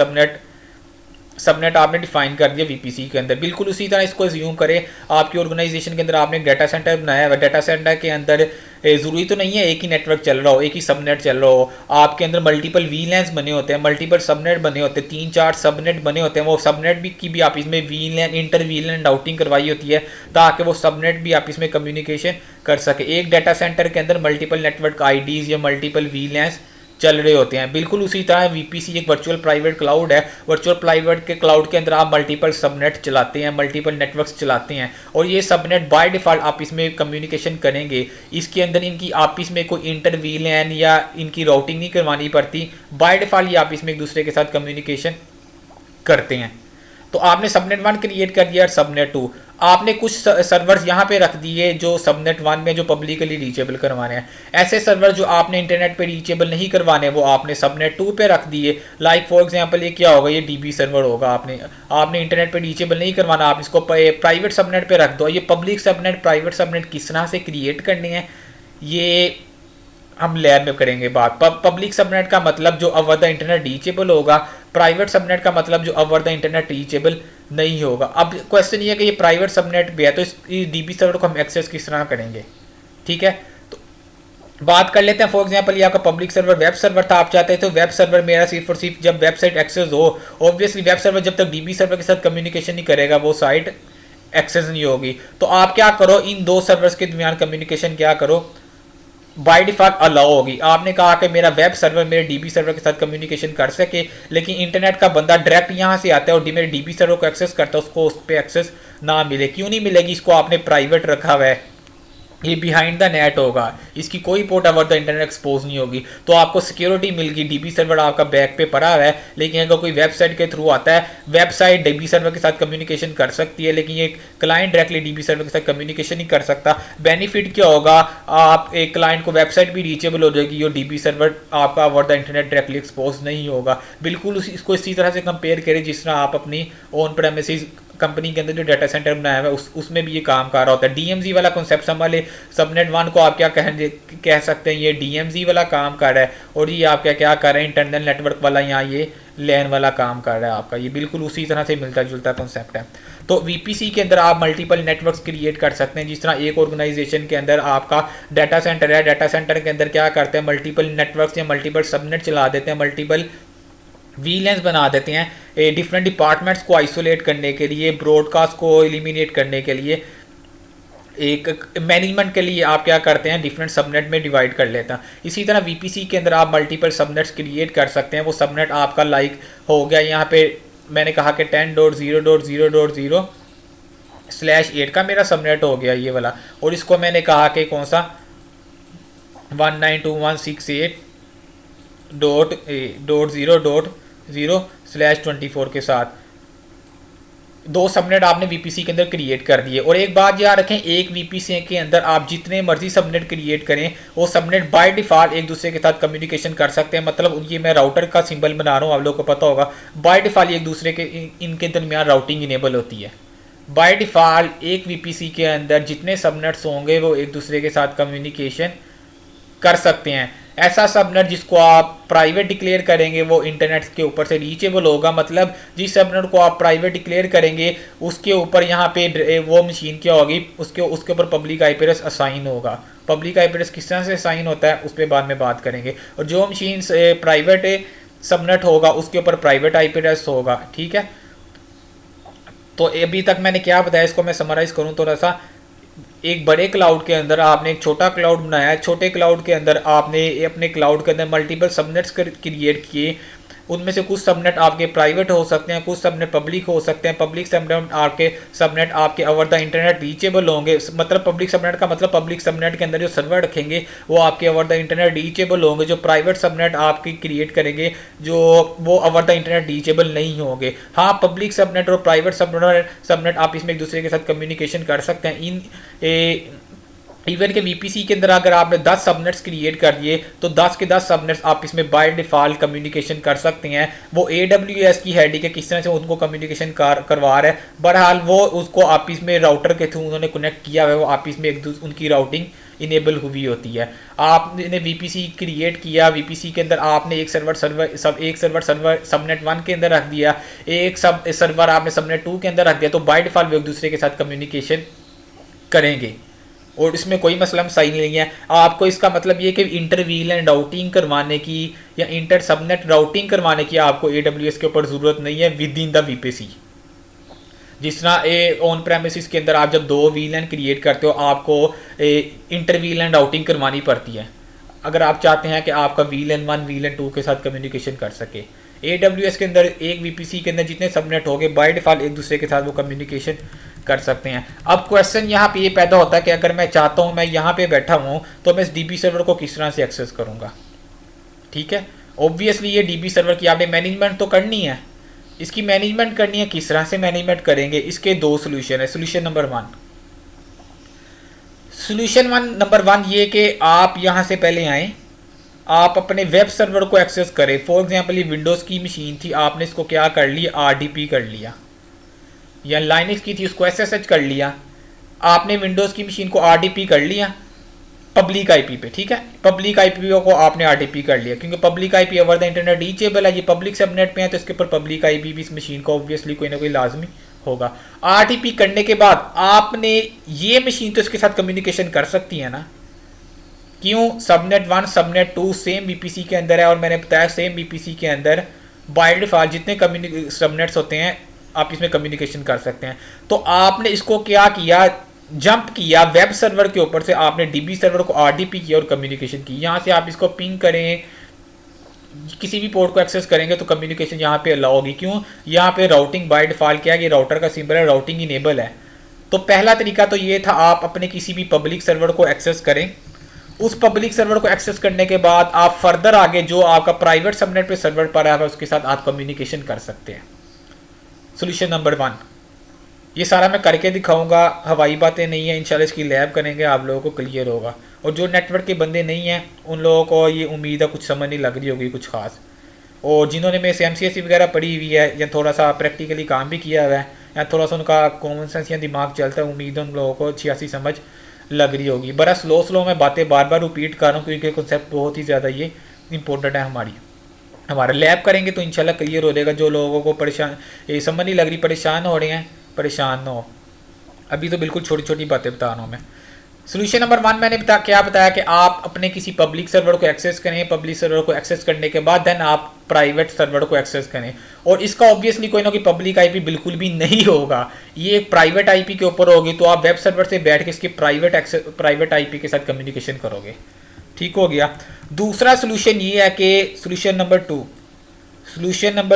subnet आपने डिफाइन कर दिया VPC के अंदर। बिल्कुल उसी तरह इसको एज्यूम करें, आपकी ऑर्गेनाइजेशन के अंदर आपने एक डाटा सेंटर बनाया है, डाटा सेंटर के अंदर ज़रूरी तो नहीं है एक ही नेटवर्क चल रहा हो, एक ही सबनेट चल रहा हो, आपके अंदर मल्टीपल VLANs बने होते हैं, मल्टीपल सबनेट बने होते हैं, 3-4 सबनेट बने होते हैं। वो सबनेट भी की भी आप इसमें VLAN इंटर VLAN राउटिंग करवाई होती है ताकि वो सबनेट भी आप इसमें कम्युनिकेशन कर सके। एक डाटा सेंटर के अंदर मल्टीपल नेटवर्क IDs या मल्टीपल VLANs चल रहे होते हैं। बिल्कुल उसी तरह VPC एक वर्चुअल प्राइवेट क्लाउड है, वर्चुअल प्राइवेट के क्लाउड के अंदर आप मल्टीपल सबनेट चलाते हैं, मल्टीपल नेटवर्क्स चलाते हैं, और ये सबनेट बाय डिफ़ॉल्ट आप इसमें कम्युनिकेशन करेंगे। इसके अंदर इनकी आपस में कोई इंटर VLAN या इनकी राउटिंग नहीं करवानी पड़ती, बाय डिफ़ॉल्ट ये आप इसमें एक दूसरे के साथ कम्युनिकेशन करते हैं। तो आपने सबनेट 1 क्रिएट कर दिया, सबनेट 2 आपने कुछ सर्वर्स यहाँ पे रख दिए जो सबनेट 1 में जो पब्लिकली रीचेबल करवाने हैं। ऐसे सर्वर जो आपने इंटरनेट पे रीचेबल नहीं करवाने वो आपने सबनेट 2 पे रख दिए। लाइक फॉर एग्जांपल ये क्या होगा, ये DB सर्वर होगा, आपने इंटरनेट पे रीचेबल नहीं करवाना, आप इसको प्राइवेट सबनेट पे रख दो। ये पब्लिक सबनेट प्राइवेट सबनेट किस तरह से क्रिएट करनी है ये हम लैब में करेंगे बात। पब्लिक सबनेट का मतलब जो ओवर द इंटरनेट रीचेबल होगा, प्राइवेट सबनेट का मतलब जो ओवर द इंटरनेट रीचेबल नहीं होगा। अब क्वेश्चन ये है कि ये प्राइवेट सबनेट भी है तो इस DB सर्वर को हम एक्सेस किस तरह करेंगे। ठीक है, तो बात कर लेते हैं। फॉर एग्जांपल ये आपका पब्लिक सर्वर वेब सर्वर था, आप चाहते हैं तो वेब सर्वर मेरा सिर्फ और सिर्फ जब वेबसाइट एक्सेस हो, ऑब्वियसली वेब सर्वर जब तक DB सर्वर के साथ कम्युनिकेशन नहीं करेगा वो साइट एक्सेस नहीं होगी। तो आप क्या करो, इन दो सर्वर्स के दरमियान कम्युनिकेशन क्या करो, बाय डिफॉल्ट अलाउ होगी। आपने कहा कि मेरा वेब सर्वर मेरे DB सर्वर के साथ कम्युनिकेशन कर सके, लेकिन इंटरनेट का बंदा डायरेक्ट यहाँ से आता है और मेरे DB सर्वर को एक्सेस करता है, उसको उस पर एक्सेस ना मिले। क्यों नहीं मिलेगी, इसको आपने प्राइवेट रखा हुआ है, ये बिहाइंड द नेट होगा, इसकी कोई port over the internet expose नहीं होगी, तो आपको सिक्योरिटी मिल गई। DB सर्वर आपका बैक पे पड़ा हुआ है, लेकिन अगर कोई वेबसाइट के थ्रू आता है, वेबसाइट DB सर्वर के साथ कम्युनिकेशन कर सकती है, लेकिन ये क्लाइंट डायरेक्टली DB सर्वर के साथ कम्युनिकेशन नहीं कर सकता। बेनिफिट क्या होगा, आप एक क्लाइंट को वेबसाइट भी रीचेबल हो जाएगी और DB सर्वर आपका over the internet directly expose नहीं होगा। बिल्कुल इसको इसी तरह से कंपेयर करें जिस तरह आप अपनी ऑन प्रेमिसेस कंपनी के अंदर जो डाटा सेंटर बनाया हुआ है उसमें भी ये काम कर रहा होता है। DMZ वाला कॉन्सेप्ट संभाले, सबनेट 1 को आप क्या कह सकते हैं, ये DMZ वाला काम कर रहा है, और ये आप क्या कर रहे हैं, इंटरनल नेटवर्क वाला यहाँ ये LAN वाला काम कर रहा है आपका। ये बिल्कुल उसी तरह से मिलता जुलता कॉन्सेप्ट है। तो VPC के अंदर आप मल्टीपल नेटवर्क्स क्रिएट कर सकते हैं। जिस तरह एक ऑर्गेनाइजेशन के अंदर आपका डाटा सेंटर है, डाटा सेंटर के अंदर क्या करते हैं, मल्टीपल नेटवर्क्स या मल्टीपल सबनेट चला देते हैं, मल्टीपल VLANs बना देते हैं डिफरेंट डिपार्टमेंट्स को आइसोलेट करने के लिए, ब्रॉडकास्ट को एलिमिनेट करने के लिए, एक मैनेजमेंट के लिए आप क्या करते हैं, डिफरेंट सबनेट में डिवाइड कर लेते हैं। इसी तरह VPC के अंदर आप मल्टीपल सबनेट्स क्रिएट कर सकते हैं। वो सबनेट आपका लाइक हो गया, यहाँ पे मैंने कहा कि 10.0.0.0/8 का मेरा सबनेट हो गया ये वाला, और इसको मैंने कहा कि कौन सा 192.168.0.0/24 के साथ दो सबनेट आपने VPC के अंदर क्रिएट कर दिए। और एक बात याद रखें, एक VPC के अंदर आप जितने मर्जी सबनेट क्रिएट करें, वो सबनेट बाय डिफॉल्ट एक दूसरे के साथ कम्युनिकेशन कर सकते हैं। मतलब ये मैं राउटर का सिंबल बना रहा हूँ, आप लोगों को पता होगा, बाय डिफॉल्ट एक दूसरे के इनके दरमियान राउटिंग इनेबल होती है। बाय डिफॉल्ट एक VPC के अंदर जितने सबनेट्स होंगे वो एक दूसरे के साथ कम्युनिकेशन कर सकते हैं। ऐसा सबनेट जिसको आप प्राइवेट डिक्लेयर करेंगे वो इंटरनेट के ऊपर से रीचेबल होगा। मतलब जिस सबनेट को आप प्राइवेट डिक्लेयर करेंगे उसके ऊपर यहाँ पे वो मशीन क्या होगी, उसके ऊपर पब्लिक आईपी एड्रेस असाइन होगा। पब्लिक आईपी एड्रेस किस तरह से असाइन होता है उस पर बाद में बात करेंगे। और जो मशीन प्राइवेट सबनेट होगा उसके ऊपर प्राइवेट आईपी एड्रेस होगा। ठीक है, तो अभी तक मैंने क्या बताया, इसको मैं समराइज करूं थोड़ा सा। एक बड़े क्लाउड के अंदर आपने एक छोटा क्लाउड बनाया है, छोटे क्लाउड के अंदर आपने अपने क्लाउड के अंदर मल्टीपल सबनेट्स क्रिएट किए। उनमें से कुछ सबनेट आपके प्राइवेट हो सकते हैं, कुछ सबनेट पब्लिक हो सकते हैं। पब्लिक सबनेट आपके ओवर द इंटरनेट रीचेबल होंगे। मतलब पब्लिक सबनेट का मतलब पब्लिक सबनेट के अंदर जो सर्वर रखेंगे वो आपके ओवर द इंटरनेट रीचेबल होंगे। जो प्राइवेट सबनेट आपकी क्रिएट करेंगे जो वो ओवर द इंटरनेट रीचेबल नहीं होंगे। हाँ, पब्लिक सबनेट और प्राइवेट सबनेट आप इसमें एक दूसरे के साथ कम्युनिकेशन कर सकते हैं। इवन के वीपीसी के अंदर अगर आपने 10 सबनेट्स क्रिएट कर दिए तो 10 के 10 सबनेट्स आप इसमें बाय डिफॉल्ट कम्युनिकेशन कर सकते हैं। वो AWS की हेडिंग है किस तरह से उनको कम्युनिकेशन करवा रहा है। बहरहाल वो उसको आप इसमें राउटर के थ्रू उन्होंने कनेक्ट किया हुआ है, वो आप इसमें एक दूसरे उनकी राउटिंग इनेबल हुई होती है। आपने वीपीसी क्रिएट किया, वीपीसी के अंदर आपने एक सर्वर सबनेट 1 के अंदर रख दिया, एक सर्वर आपने सबनेट 2 के अंदर रख दिया, तो बाय डिफॉल्ट वो एक दूसरे के साथ कम्युनिकेशन करेंगे और इसमें कोई मसला मसाई नहीं है। आपको इसका मतलब ये कि इंटर वीलैन राउटिंग करवाने की या इंटर सबनेट राउटिंग करवाने की आपको AWS के ऊपर ज़रूरत नहीं है विद इन द वीपीसी। जिस तरह ऑन प्रेमिसेस के अंदर आप जब 2 वीलैन क्रिएट करते हो आपको इंटर वीलैन राउटिंग करवानी पड़ती है अगर आप चाहते हैं कि आपका वीलैन 1 वीलैन 2 के साथ कम्युनिकेशन कर सके। AWS के अंदर एक वीपीसी के अंदर जितने सबनेट हो गए बाय डिफॉल्ट एक दूसरे के साथ वो कम्युनिकेशन कर सकते हैं। अब क्वेश्चन यहाँ पे ये पैदा होता है कि अगर मैं चाहता हूँ मैं यहाँ पे बैठा हूँ तो मैं इस DB सर्वर को किस तरह से एक्सेस करूँगा। ठीक है, ऑब्वियसली ये DB सर्वर की आपने मैनेजमेंट तो करनी है। इसकी मैनेजमेंट करनी है, किस तरह से मैनेजमेंट करेंगे, इसके 2 सोल्यूशन है। सोल्यूशन नंबर 1 ये कि आप यहाँ से पहले आए, आप अपने वेब सर्वर को एक्सेस करें। फॉर एग्जाम्पल ये विंडोज़ की मशीन थी, आपने इसको क्या कर लिया, RDP कर लिया, या लाइनक्स की थी उसको SSH कर लिया। आपने विंडोज़ की मशीन को RDP कर लिया पब्लिक आईपी पे। ठीक है, पब्लिक आईपी को आपने RDP कर लिया क्योंकि public IP over the internet reachable है, ये पब्लिक सबनेट पे है तो इसके ऊपर पब्लिक आईपी भी इस मशीन को ऑब्वियसली कोई ना कोई लाजमी होगा। RDP करने के बाद आपने ये मशीन तो इसके साथ कम्युनिकेशन कर सकती है ना, क्यों, सबनेट 1 सबनेट 2 सेम वीपीसी के अंदर है और मैंने बताया सेम वीपीसी के अंदर बाय डिफॉल्ट जितने सबनेट्स होते हैं आप इसमें कम्युनिकेशन कर सकते हैं। तो आपने इसको क्या किया, जंप किया वेब सर्वर के ऊपर से, आपने DB सर्वर को RDP किया और कम्युनिकेशन की। यहाँ से आप इसको पिंग करें, किसी भी पोर्ट को एक्सेस करेंगे तो कम्युनिकेशन यहाँ पे अलाउ होगी। क्यों, यहाँ पे राउटिंग बाय डिफॉल्ट क्या है, ये राउटर का सिंबल है, राउटिंग इनेबल है। तो पहला तरीका तो ये था, आप अपने किसी भी पब्लिक सर्वर को एक्सेस करें। उस पब्लिक सर्वर को एक्सेस करने के बाद आप फर्दर आगे जो आपका प्राइवेट सबनेट पे सर्वर पड़ा है उसके साथ आप कम्युनिकेशन कर सकते हैं। सोल्यूशन नंबर 1 ये सारा मैं करके दिखाऊंगा, हवाई बातें नहीं है, इंशाल्लाह इसकी लैब करेंगे आप लोगों को क्लियर होगा। और जो नेटवर्क के बंदे नहीं हैं उन लोगों को ये उम्मीद है कुछ समझ नहीं लग रही होगी कुछ खास। और जिन्होंने मेरे से MCSE वगैरह पढ़ी हुई है या थोड़ा सा प्रैक्टिकली काम भी किया हुआ है या थोड़ा सा उनका कॉमन सेंस या दिमाग चलता है, उम्मीद है उन लोगों को अच्छी खासी समझ लग रही होगी। बड़ा स्लो मैं बातें बार बार रिपीट कर रहा हूँ क्योंकि कॉन्सेप्ट बहुत ही ज़्यादा ये इंपॉर्टेंट है। हमारा लैब करेंगे तो इंशाल्लाह क्लियर हो जाएगा। जो लोगों को ये समझ नहीं लग रही, परेशान हो रहे हैं, परेशान ना हो, अभी तो बिल्कुल छोटी छोटी बातें बता रहा हूँ मैं। सोल्यूशन नंबर 1 मैंने क्या बताया कि आप अपने किसी पब्लिक सर्वर को एक्सेस करें, पब्लिक सर्वर को एक्सेस करने के बाद देन आप प्राइवेट सर्वर को एक्सेस करें। और इसका ऑब्वियसली कोई ना कोई पब्लिक आईपी बिल्कुल भी नहीं होगा, ये एक प्राइवेट आईपी के ऊपर होगी। तो आप वेब सर्वर से बैठ के इसके प्राइवेट आईपी के साथ कम्युनिकेशन करोगे। ठीक हो गया। दूसरा सोल्यूशन ये है कि सोल्यूशन नंबर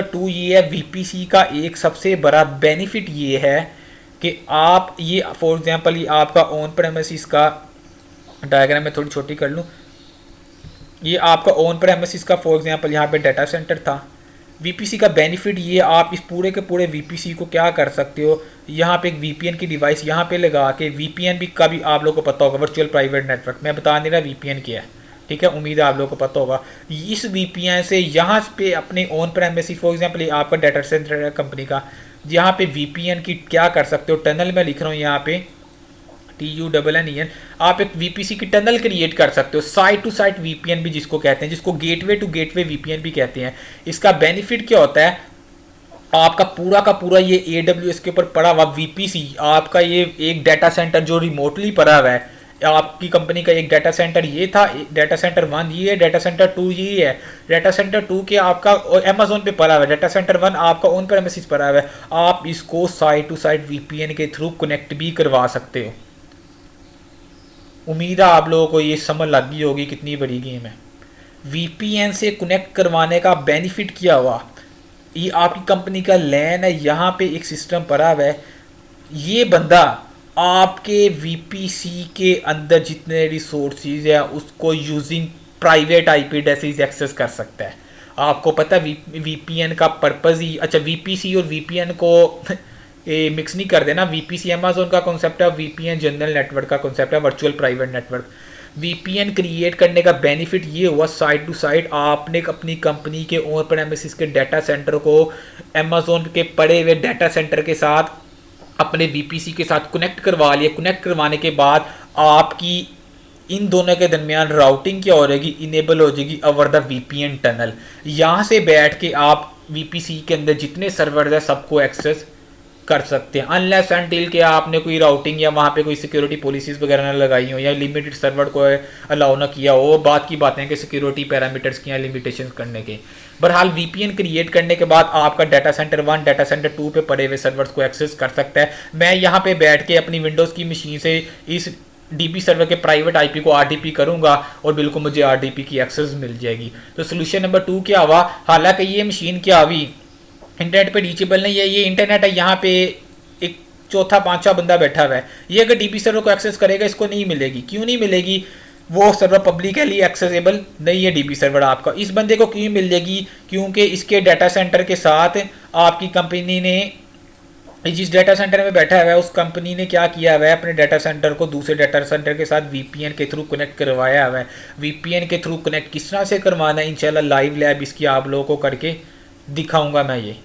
2 ये है, वीपीसी का एक सबसे बड़ा बेनिफिट ये है कि आप ये फॉर एग्जांपल ये आपका ऑन प्रेमिसेस का डायग्राम में थोड़ी छोटी कर लूँ, ये आपका ऑन प्रेमिसेस का फॉर एग्जांपल यहाँ पे डाटा सेंटर था। वीपीसी का बेनिफिट ये, आप इस पूरे के पूरे वीपीसी को क्या कर सकते हो, यहाँ पे एक वीपीएन की डिवाइस यहाँ पे लगा के, वीपीएन भी का भी आप लोगों को पता होगा, वर्चुअल प्राइवेट नेटवर्क, मैं बता नहीं रहा वीपीएन क्या है, ठीक है, उम्मीद है आप लोगों को पता होगा। इस वीपीएन से यहाँ पे अपने ऑन प्रेमिसेस फॉर एग्जांपल आपका डाटा सेंटर है कंपनी का, यहाँ पे वीपीएन की क्या कर सकते हो, टनल में लिख रहा हूँ यहाँ पे, TUNNEN, आप एक VPC की टनल क्रिएट कर सकते हो, साइट टू साइट VPN भी जिसको कहते हैं, जिसको गेटवे टू गेटवे VPN भी कहते हैं। इसका बेनिफिट क्या होता है, आपका पूरा का पूरा ये AWS के ऊपर पड़ा हुआ VPC, आपका ये एक डाटा सेंटर जो रिमोटली पड़ा हुआ है, आपकी कंपनी का एक डाटा सेंटर ये था, डाटा सेंटर 1 ये है, डाटा सेंटर 2 ये है, डाटा सेंटर 2 के आपका अमेजोन पे पड़ा हुआ है, डाटा सेंटर 1 आपका ऑन प्रेमिसेस पड़ा हुआ है। आप इसको साइट टू साइट VPN के थ्रू कनेक्ट भी करवा सकते हो। उम्मीद है आप लोगों को ये समझ लग गई होगी कितनी बड़ी गेम है। VPN से कनेक्ट करवाने का बेनिफिट क्या हुआ, ये आपकी कंपनी का लैन है, यहाँ पे एक सिस्टम पड़ा हुआ है, ये बंदा आपके VPC के अंदर जितने रिसोर्सेज है उसको using private IP addresses access कर सकता है। आपको पता है VPN का पर्पज़ ही, अच्छा VPC और VPN को मिक्स नहीं कर देना। VPC अमेजोन का कॉन्सेप्ट है, VPN जनरल नेटवर्क का कॉन्सेप्ट है, virtual private network. VPN create करने का बेनिफिट ये हुआ, साइड टू साइड आपने अपनी कंपनी के ऑन प्रेमिसेस के डाटा सेंटर को अमेजोन के पड़े हुए डाटा सेंटर के साथ अपने VPC के साथ कनेक्ट करवा लिया। कनेक्ट करवाने के बाद आपकी इन दोनों के दरमियान राउटिंग क्या हो जाएगी, इनेबल हो जाएगी ओवर द VPN टनल। यहाँ से बैठ के आप VPC के अंदर जितने सर्वर है सबको एक्सेस कर सकते हैं, अनलेस अनटिल के आपने कोई राउटिंग या वहाँ पे कोई सिक्योरिटी पॉलिसीज वगैरह ना लगाई हो या लिमिटेड सर्वर को अलाउ ना किया हो। बात की बातें कि सिक्योरिटी पैरामीटर्स की या लिमिटेशन करने के। बहरहाल VPN क्रिएट करने के बाद आपका डाटा सेंटर 1 डाटा सेंटर 2 पे पड़े हुए सर्वर्स को एक्सेस कर सकता है। मैं यहाँ पे बैठ के अपनी विंडोज़ की मशीन से इस DB सर्वर के प्राइवेट IP को RDP करूंगा और बिल्कुल मुझे RDP की एक्सेस मिल जाएगी। तो सोल्यूशन नंबर 2 क्या हुआ, हालांकि ये मशीन क्या हुई इंटरनेट पे रीचेबल नहीं है, ये इंटरनेट है, यहाँ पे एक चौथा पांचवा बंदा बैठा हुआ है, ये अगर DB सर्वर को एक्सेस करेगा इसको नहीं मिलेगी। क्यों नहीं मिलेगी, वो सर्वर पब्लिकली एक्सेसिबल नहीं है DB सर्वर आपका। इस बंदे को क्यों मिल जाएगी, क्योंकि इसके डाटा सेंटर के साथ आपकी कंपनी ने, जिस डाटा सेंटर में बैठा हुआ है उस कंपनी ने क्या किया हुआ है, अपने डाटा सेंटर को दूसरे डाटा सेंटर के साथ VPN के थ्रू कनेक्ट करवाया हुआ है। VPN के थ्रू कनेक्ट किस तरह से करवाना है, इंशाल्लाह लाइव लैब इसकी आप लोगों को करके दिखाऊंगा मैं ये।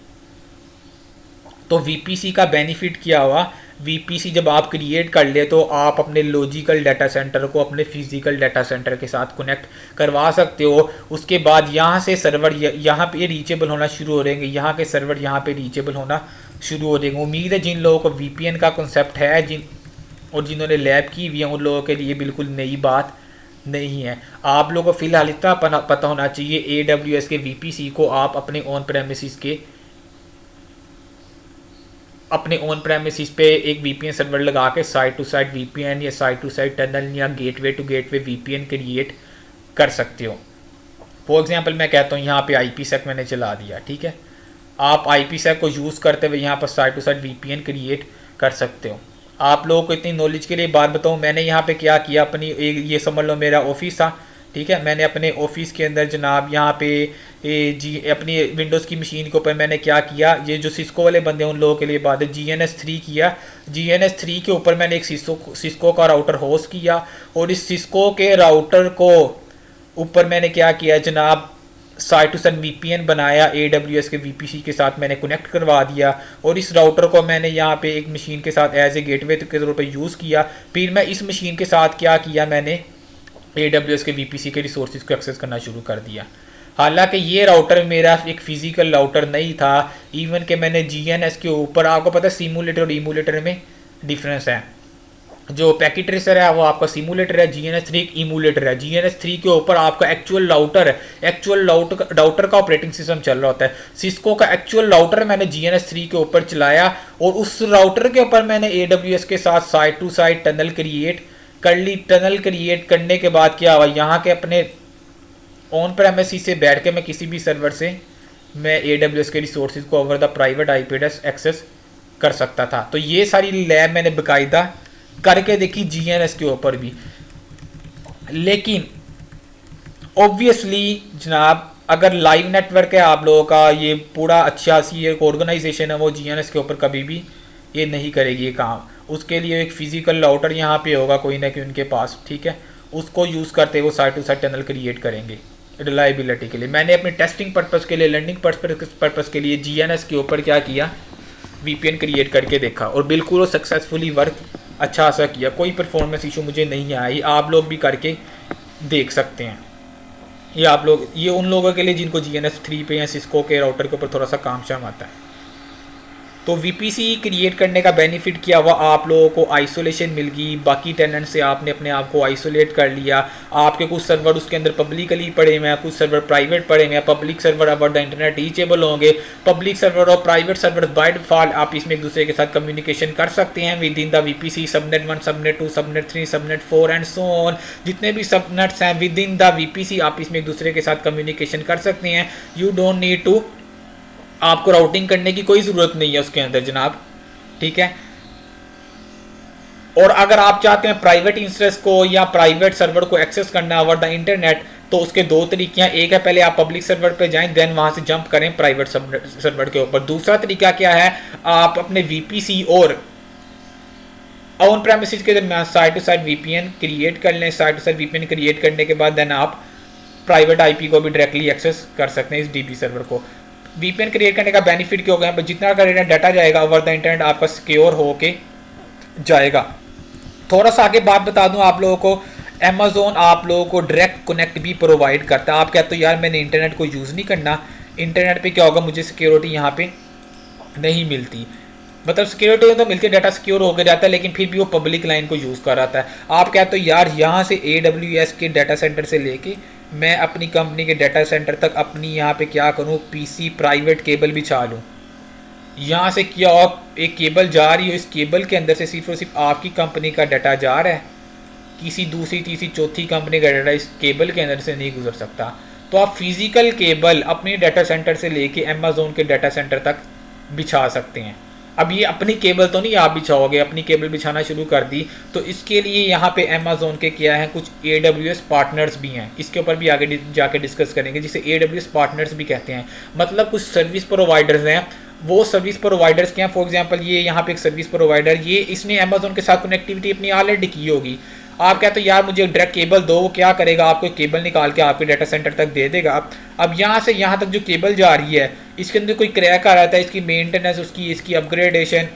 तो VPC का बेनिफिट क्या हुआ, VPC जब आप क्रिएट कर ले तो आप अपने लॉजिकल डाटा सेंटर को अपने फिजिकल डाटा सेंटर के साथ कनेक्ट करवा सकते हो। उसके बाद यहाँ से सर्वर यहाँ पे रीचेबल होना शुरू हो जाएंगे, यहाँ के सर्वर यहाँ पे रीचेबल होना शुरू हो जाएंगे। उम्मीद है जिन लोगों को VPN का कॉन्सेप्ट है जिन्होंने लैब की हुई है उन लोगों के लिए बिल्कुल नई बात नहीं है। आप लोगों को फिलहाल इतना पता होना चाहिए AWS के VPC को आप अपने ऑन प्रेमिसेस पे एक VPN सर्वर लगा के साइट टू साइट VPN या साइट टू साइट टनल या gateway to gateway VPN create कर सकते हो। फॉर एग्जांपल मैं कहता हूँ यहाँ पे IPsec मैंने चला दिया, ठीक है, आप IPsec को यूज़ करते हुए यहाँ पर site to site VPN create कर सकते हो। आप लोगों को इतनी नॉलेज के लिए बात बताऊँ, मैंने यहाँ पे क्या किया, अपनी ये समझ लो मेरा ऑफिस था, ठीक है, मैंने अपने ऑफिस के अंदर जनाब यहाँ पे अपनी विंडोज़ की मशीन के ऊपर मैंने क्या किया, ये जो सिस्को वाले बंदे हैं उन लोगों के लिए बात है, GNS3 किया। GNS3 के ऊपर मैंने एक सिस्को का राउटर होस्ट किया और इस सिस्को के राउटर को ऊपर मैंने क्या किया जनाब, साइट टू साइट VPN बनाया, AWS के VPC के साथ मैंने कनेक्ट करवा दिया और इस राउटर को मैंने यहाँ पे एक मशीन के साथ एज ए गेटवे के तौर पे यूज़ किया। फिर मैं इस मशीन के साथ क्या किया, मैंने AWS के VPC के रिसोर्सेज को एक्सेस करना शुरू कर दिया। हालांकि ये राउटर मेरा एक फिजिकल राउटर नहीं था, इवन कि मैंने GNS के ऊपर, आपको पता है सिमुलेटर और इमूलेटर में डिफरेंस है, जो पैकेट ट्रेसर है वो आपका सिमुलेटर है, GNS3 एक इमूलेटर है। GNS3 के ऊपर आपका एक्चुअल राउटर है, एक्चुअल राउटर का ऑपरेटिंग सिस्टम चल रहा होता है। सिस्को का एक्चुअल राउटर मैंने GNS3 के ऊपर चलाया और उस राउटर के ऊपर मैंने AWS के साथ site to site tunnel create कर ली। टनल क्रिएट करने के बाद क्या हुआ, यहाँ के अपने ऑन प्रेमिसेस से बैठ के मैं किसी भी सर्वर से मैं AWS के रिसोर्सेज को over the private IP address access कर सकता था। तो ये सारी लैब मैंने बाकायदा करके देखी GNS के ऊपर भी। लेकिन ऑब्वियसली जनाब अगर लाइव नेटवर्क है आप लोगों का, ये पूरा अच्छा सी एक ऑर्गेनाइजेशन है, वो GNS के ऊपर कभी भी ये नहीं करेगी ये काम। उसके लिए एक फिजिकल राउटर यहाँ पे होगा कोई ना कोई उनके पास, ठीक है, उसको यूज़ करते वो site to site tunnel create करेंगे रिलायबिलिटी के लिए। मैंने अपनी टेस्टिंग पर्पज़ के लिए, लर्निंग पर्पज़ के लिए GNS के ऊपर क्या किया, VPN क्रिएट करके देखा और बिल्कुल वो सक्सेसफुली वर्क अच्छा खासा किया, कोई परफॉर्मेंस इशू मुझे नहीं आया। ये आप लोग भी करके देख सकते हैं। ये आप लोग, ये उन लोगों के लिए जिनको GNS3 पे या सिस्को के राउटर के ऊपर थोड़ा सा काम शाम आता है। तो VPC क्रिएट करने का बेनिफिट क्या हुआ, आप लोगों को आइसोलेशन मिल गई, बाकी टेनेंट से आपने अपने आप को आइसोलेट कर लिया। आपके कुछ सर्वर उसके अंदर पब्लिकली पड़े हुए हैं, कुछ सर्वर प्राइवेट पड़े हुए हैं। Public server about the internet reachable होंगे। पब्लिक सर्वर और प्राइवेट सर्वर बाय डिफॉल्ट आप इसमें एक दूसरे के साथ कम्युनिकेशन कर सकते हैं with in the VPC। Subnet 1, subnet 2, subnet 3, subnet 4 and so on. जितने भी सबनेट्स हैं विद इन द VPC आप इसमें एक दूसरे के साथ कम्युनिकेशन कर सकते हैं। यू डोंट नीड टू, आपको राउटिंग करने की कोई ज़रूरत नहीं है उसके अंदर जनाब, ठीक है। और अगर आप चाहते हैं प्राइवेट इंस्टेंस को या प्राइवेट सर्वर को एक्सेस करना ओवर द इंटरनेट, तो उसके दो तरीके हैं। एक है पहले आप पब्लिक सर्वर पे जाएं, देन वहां से जंप करें प्राइवेट सर्वर के ऊपर। दूसरा तरीका क्या है, आप अपने VPC और ऑन प्रेमिसेस के दरमियान side to side VPN create कर लें। Side to side VPN create करने के बाद देन आप प्राइवेट IP को भी डायरेक्टली एक्सेस कर सकते हैं इस DB सर्वर को। VPN क्रिएट करने का बेनिफिट क्या होगा, जितना का डाटा जाएगा ओवर द इंटरनेट आपका सिक्योर होके जाएगा। थोड़ा सा आगे बात बता दूं आप लोगों को, Amazon आप लोगों को डायरेक्ट कनेक्ट भी प्रोवाइड करता है। आप कहते हो यार मैंने इंटरनेट को यूज़ नहीं करना, इंटरनेट पे क्या होगा, मुझे सिक्योरिटी यहाँ पे नहीं मिलती। मतलब सिक्योरिटी तो मिलती है, डाटा सिक्योर हो गया जाता है, लेकिन फिर भी वो पब्लिक लाइन को यूज़ कर रहा है। आप कहते हो यार यहाँ से AWS के डाटा सेंटर से लेके मैं अपनी कंपनी के डाटा सेंटर तक अपनी यहाँ पे क्या करूँ, PC प्राइवेट केबल बिछा लूँ। यहाँ से क्या हो, एक केबल जा रही हो, इस केबल के अंदर से सिर्फ और सिर्फ आपकी कंपनी का डाटा जा रहा है, किसी दूसरी तीसरी चौथी कंपनी का डाटा इस केबल के अंदर से नहीं गुजर सकता। तो आप फिजिकल केबल अपने डाटा सेंटर से लेके Amazon के डाटा सेंटर तक बिछा सकते हैं। अब ये अपनी केबल तो नहीं आप बिछाओगे, अपनी केबल बिछाना शुरू कर दी तो इसके लिए यहाँ पे Amazon के क्या है, कुछ AWS पार्टनर्स भी हैं। इसके ऊपर भी आगे जाके डिस्कस करेंगे, जिसे AWS पार्टनर्स भी कहते हैं। मतलब कुछ सर्विस प्रोवाइडर्स हैं, वो सर्विस प्रोवाइडर्स क्या हैं, फॉर एग्जांपल ये यहाँ पे एक सर्विस प्रोवाइडर, ये इसने Amazon के साथ कनेक्टिविटी अपनी ऑलरेडी की होगी। आप कहते हो यार मुझे डायरेक्ट केबल दो, वो क्या करेगा, आपको केबल निकाल के आपके डाटा सेंटर तक दे देगा। अब यहाँ से यहाँ तक जो केबल जा रही है इसके अंदर कोई क्रैक आ रहा था, इसकी मेंटेनेंस, इसकी अपग्रेडेशन,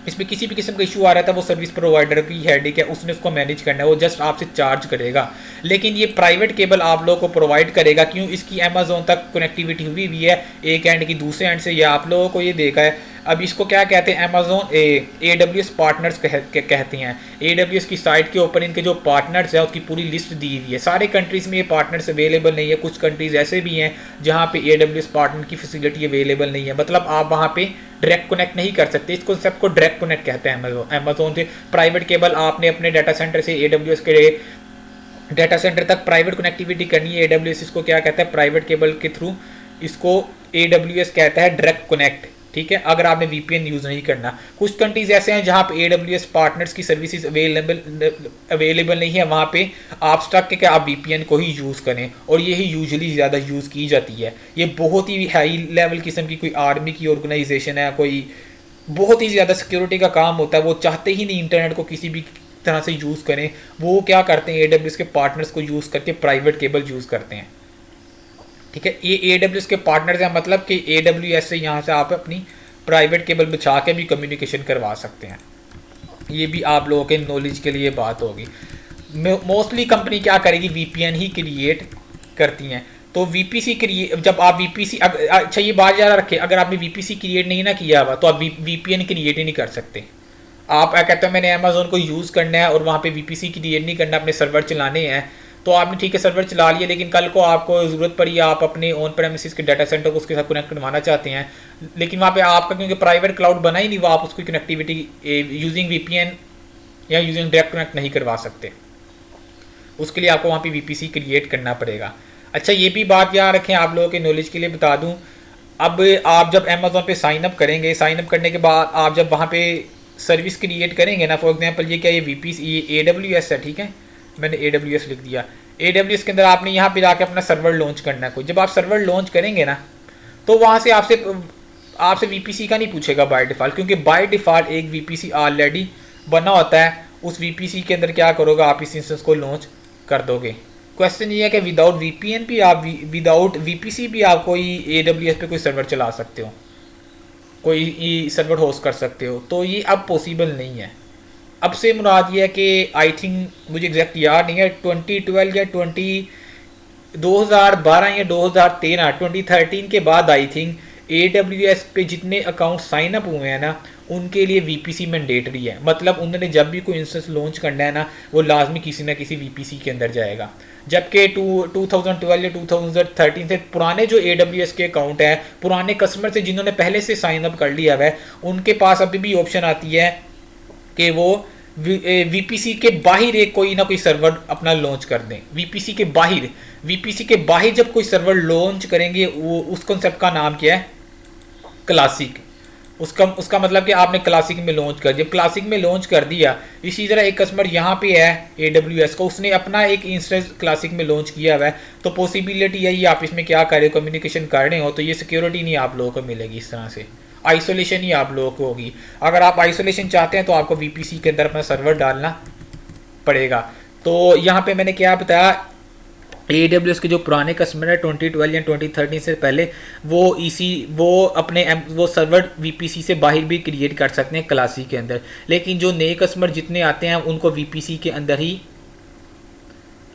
इसमें किसी भी किस्म का इशू आ रहा था, वो सर्विस प्रोवाइडर की हेडेक है, उसने उसको मैनेज करना है, वो जस्ट आपसे चार्ज करेगा। लेकिन ये प्राइवेट केबल आप लोगों को प्रोवाइड करेगा, क्यों, इसकी Amazon तक कनेक्टिविटी हुई हुई है एक एंड की, दूसरे एंड से ये आप लोगों को ये देखा है। अब इसको क्या कहते हैं, Amazon AWS पार्टनर्स कहते हैं। AWS की साइट के ऊपर इनके जो पार्टनर्स है उसकी पूरी लिस्ट दी हुई है। सारे कंट्रीज़ में ये पार्टनर्स अवेलेबल नहीं है, कुछ कंट्रीज़ ऐसे भी हैं जहाँ पे AWS पार्टनर की फैसिलिटी अवेलेबल नहीं है। मतलब आप वहाँ पे डायरेक्ट कनेक्ट नहीं कर सकते। इस कॉन्सेप्ट को डायरेक्ट कनेक्ट कहते हैं। Amazon से प्राइवेट केबल आपने अपने डाटा सेंटर से AWS के डाटा सेंटर तक प्राइवेट कनेक्टिविटी करनी है। AWS इसको क्या कहता है, प्राइवेट केबल के थ्रू इसको AWS कहता है डायरेक्ट कनेक्ट, ठीक है, अगर आपने VPN यूज़ नहीं करना। कुछ कंट्रीज ऐसे हैं जहाँ पे AWS पार्टनर्स की सर्विसेज अवेलेबल नहीं है, वहाँ पे आप स्टक के आप VPN को ही यूज़ करें, और यही यूजुअली ज़्यादा यूज़ की जाती है। ये बहुत ही हाई लेवल किस्म की कोई आर्मी की ऑर्गेनाइजेशन है, कोई बहुत ही ज़्यादा सिक्योरिटी का काम होता है, वो चाहते ही नहीं इंटरनेट को किसी भी तरह से यूज़ करें। वो क्या करते हैं, AWS के पार्टनर्स को यूज़ करके प्राइवेट केबल यूज़ करते हैं, ठीक है। ये AWS के पार्टनर्स हैं, मतलब कि AWS से यहाँ से आप अपनी प्राइवेट केबल बिछा के भी कम्युनिकेशन करवा सकते हैं। ये भी आप लोगों के नॉलेज के लिए बात होगी। मोस्टली कंपनी क्या करेगी, VPN ही क्रिएट करती हैं। तो VPC क्रिएट, जब आप VPC, अच्छा ये बात याद रखें, अगर आपने VPC क्रिएट नहीं ना किया हुआ तो आप VPN क्रिएट ही नहीं कर सकते। आप कहते हो मैंने Amazon को यूज़ करना है और वहाँ पे VPC क्रिएट नहीं करना, अपने सर्वर चलाने हैं, तो आपने ठीक है सर्वर चला लिया, लेकिन कल को आपको ज़रूरत पड़ी, आप अपने ऑन प्रेमिसेस के डाटा सेंटर को उसके साथ कनेक्ट करवाना चाहते हैं, लेकिन वहाँ पे आपका क्योंकि प्राइवेट क्लाउड बना ही नहीं, वो आप उसकी कनेक्टिविटी यूजिंग VPN या यूजिंग डायरेक्ट कनेक्ट नहीं करवा सकते। उसके लिए आपको वहाँ पे VPC क्रिएट करना पड़ेगा। अच्छा ये भी बात याद रखें, आप लोगों के नॉलेज के लिए बता दूँ, अब आप जब Amazon पे साइन अप करेंगे, साइन अप करने के बाद आप जब वहाँ पे सर्विस क्रिएट करेंगे ना, फॉर एग्जांपल ये क्या, ये VPC, ये AWS है, ठीक है, मैंने AWS लिख दिया। AWS के अंदर आपने यहाँ पे जाके अपना सर्वर लॉन्च करना है कोई। जब आप सर्वर लॉन्च करेंगे ना, तो वहाँ से आपसे VPC का नहीं पूछेगा बाय डिफ़ॉल्ट, क्योंकि बाय डिफ़ॉल्ट एक VPC ऑलरेडी बना होता है। उस VPC के अंदर क्या करोगे, आप इस इंस्टेंस को लॉन्च कर दोगे। क्वेश्चन ये है कि विदाउट VPN भी आप, विदाउट VPC भी आप कोई AWS पे कोई सर्वर चला सकते हो, कोई सर्वर होस्ट कर सकते हो, तो ये अब पॉसिबल नहीं है। अब से मुराद ये है कि आई थिंक मुझे एग्जैक्ट याद नहीं है, 2012 या 2012 या 2013, 2013 के बाद आई थिंक AWS पे जितने अकाउंट साइन अप हुए हैं ना उनके लिए VPC मैंडेटरी है। मतलब उन्होंने जब भी कोई इंस्टेंस लॉन्च करना है ना वो लाजमी किसी ना किसी VPC के अंदर जाएगा। जबकि 2012 या 2013 से पुराने जो AWS के अकाउंट है, पुराने कस्टमर से जिन्होंने पहले से साइन अप कर लिया है, उनके पास अभी भी ऑप्शन आती है कि वो VPC के बाहर एक कोई ना कोई सर्वर अपना लॉन्च कर दें। VPC के बाहर जब कोई सर्वर लॉन्च करेंगे, वो उस कॉन्सेप्ट का नाम क्या है? क्लासिक। उसका मतलब कि आपने क्लासिक में लॉन्च कर, जब क्लासिक में लॉन्च कर दिया, इसी तरह एक कस्टमर यहाँ पे है AWS का, उसने अपना एक इंस्टेंस क्लासिक में लॉन्च किया हुआ है, तो पॉसिबिलिटी यही आप इसमें क्या कर रहे हो, कम्युनिकेशन कर रहे हो, तो ये सिक्योरिटी नहीं आप लोगों को मिलेगी। इस तरह से आइसोलेशन ही आप लोगों को होगी। अगर आप आइसोलेशन चाहते हैं तो आपको VPC के अंदर अपना सर्वर डालना पड़ेगा। तो यहाँ पे मैंने क्या बताया, AWS के जो पुराने कस्टमर है 2012 या 2013 से पहले, वो अपने वो सर्वर VPC से बाहर भी क्रिएट कर सकते हैं क्लासिक के अंदर। लेकिन जो नए कस्टमर जितने आते हैं उनको VPC के अंदर ही